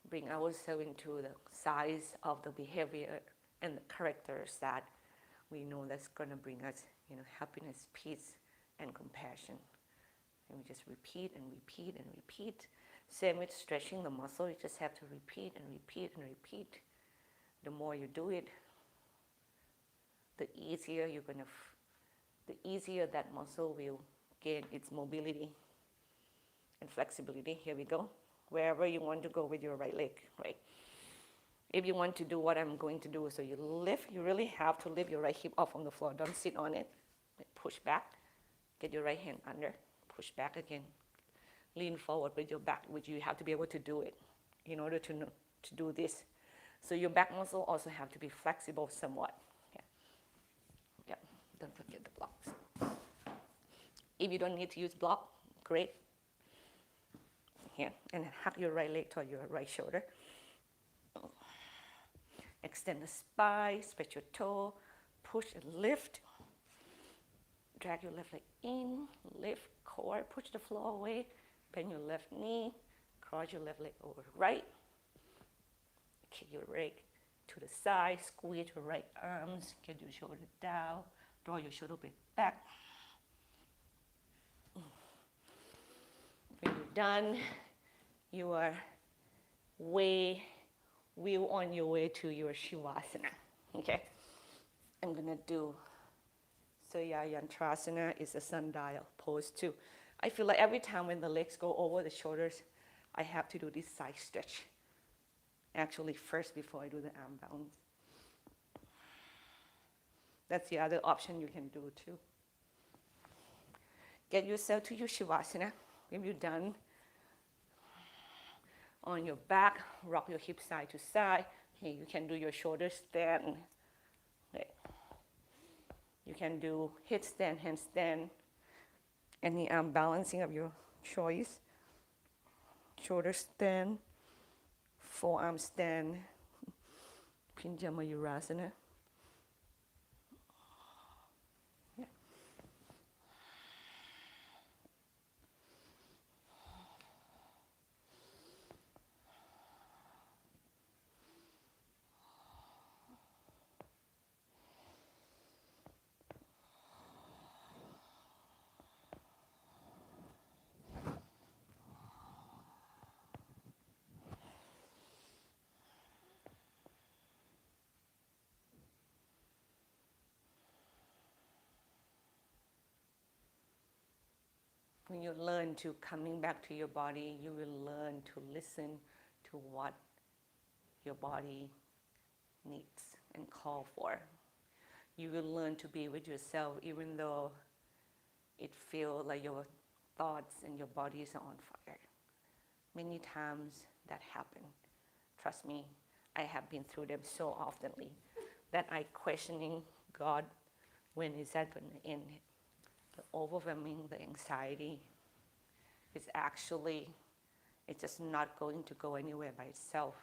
Bring ourselves into the size of the behavior and the characters that we know that's going to bring us, happiness, peace, and compassion. And we just repeat and repeat and repeat. Same with stretching the muscle. You just have to repeat and repeat and repeat. The more you do it, the easier the easier that muscle will gain its mobility and flexibility. Here we go. Wherever you want to go with your right leg, right? If you want to do what I'm going to do, so you lift, you really have to lift your right hip off on the floor. Don't sit on it. Push back. Get your right hand under. Push back again. Lean forward with your back, which you have to be able to do it in order to do this. So your back muscle also have to be flexible somewhat. Yeah. Don't forget the blocks. If you don't need to use block, great. here, and hug your right leg toward your right shoulder. Extend the spine, spread your toe, push and lift. Drag your left leg in, lift, core, push the floor away, bend your left knee, cross your left leg over right. Kick your leg to the side, squeeze your right arms, get your shoulder down, draw your shoulder blade back. When you're done, you are well on your way to your Shavasana. Okay? I'm gonna do Yantrasana is a sundial pose too. I feel like every time when the legs go over the shoulders, I have to do this side stretch. Actually, first before I do the arm bounce. That's the other option you can do too. Get yourself to your Shavasana. When you're done, on your back, rock your hips side to side. Okay, you can do your shoulder stand. Okay. You can do headstand, handstand, any arm balancing of your choice. Shoulder stand, forearm stand, Aphinya Mayurasana. Yeah. When you learn to coming back to your body, you will learn to listen to what your body needs and call for. You will learn to be with yourself even though it feels like your thoughts and your bodies are on fire. Many times that happen. Trust me, I have been through them so oftenly that I questioning God, when is that going to end? The overwhelming, the anxiety is actually, it's just not going to go anywhere by itself.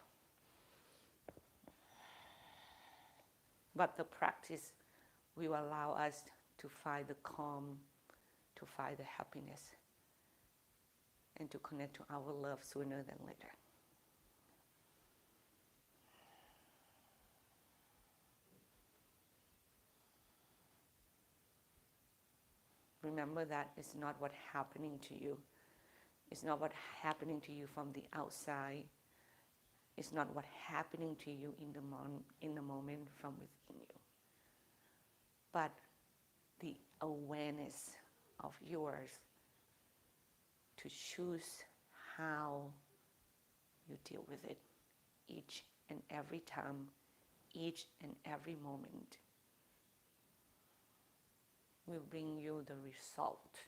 But the practice will allow us to find the calm, to find the happiness, and to connect to our love sooner than later. Remember that it's not what's happening to you. It's not what's happening to you from the outside. It's not what's happening to you in the moment from within you. But the awareness of yours to choose how you deal with it each and every time, each and every moment will bring you the result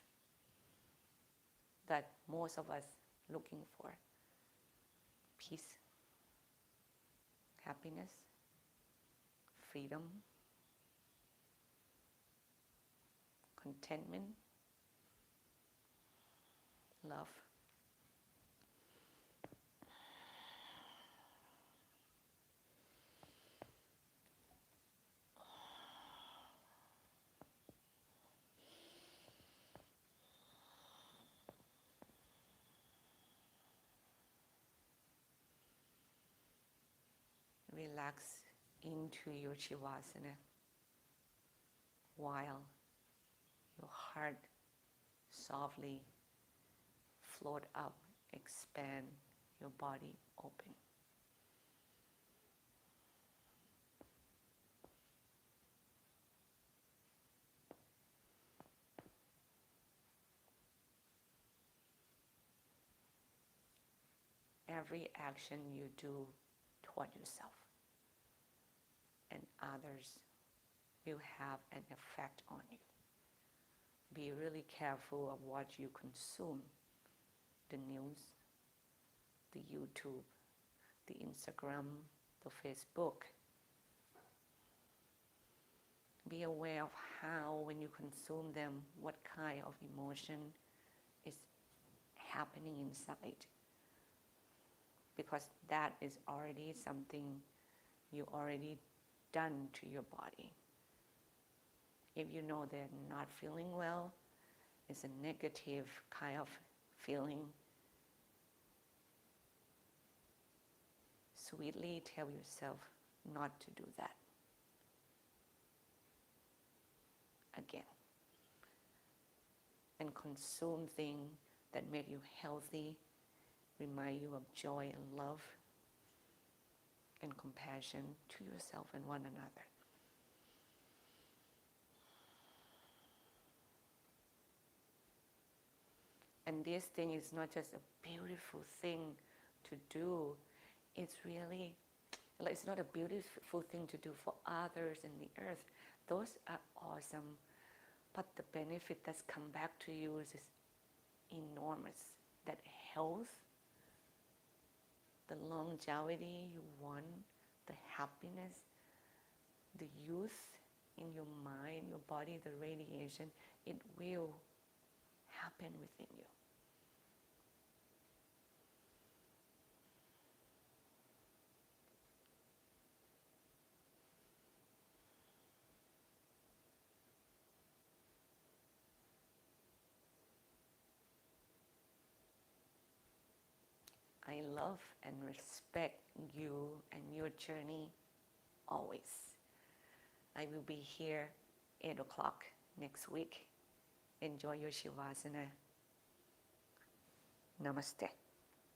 that most of us looking for. Peace, happiness, freedom, contentment, love. Relax into your Shavasana while your heart softly float up, expand, your body open. Every action you do toward yourself and others will have an effect on you. Be really careful of what you consume. The news, the YouTube, the Instagram, the Facebook. Be aware of how, when you consume them, what kind of emotion is happening inside. because that is already something you already done to your body. If you know they're not feeling well, it's a negative kind of feeling, sweetly tell yourself not to do that again. And consume things that make you healthy, remind you of joy and love and compassion to yourself and one another. And this thing is not just a beautiful thing to do, it's really, it's not a beautiful thing to do for others in the earth. Those are awesome, but the benefit that's come back to you is enormous. That health, the longevity you want, the happiness, the youth in your mind, your body, the radiation, it will happen within you. I love and respect you and your journey always. I will be here 8 o'clock next week. Enjoy your Shavasana. Namaste.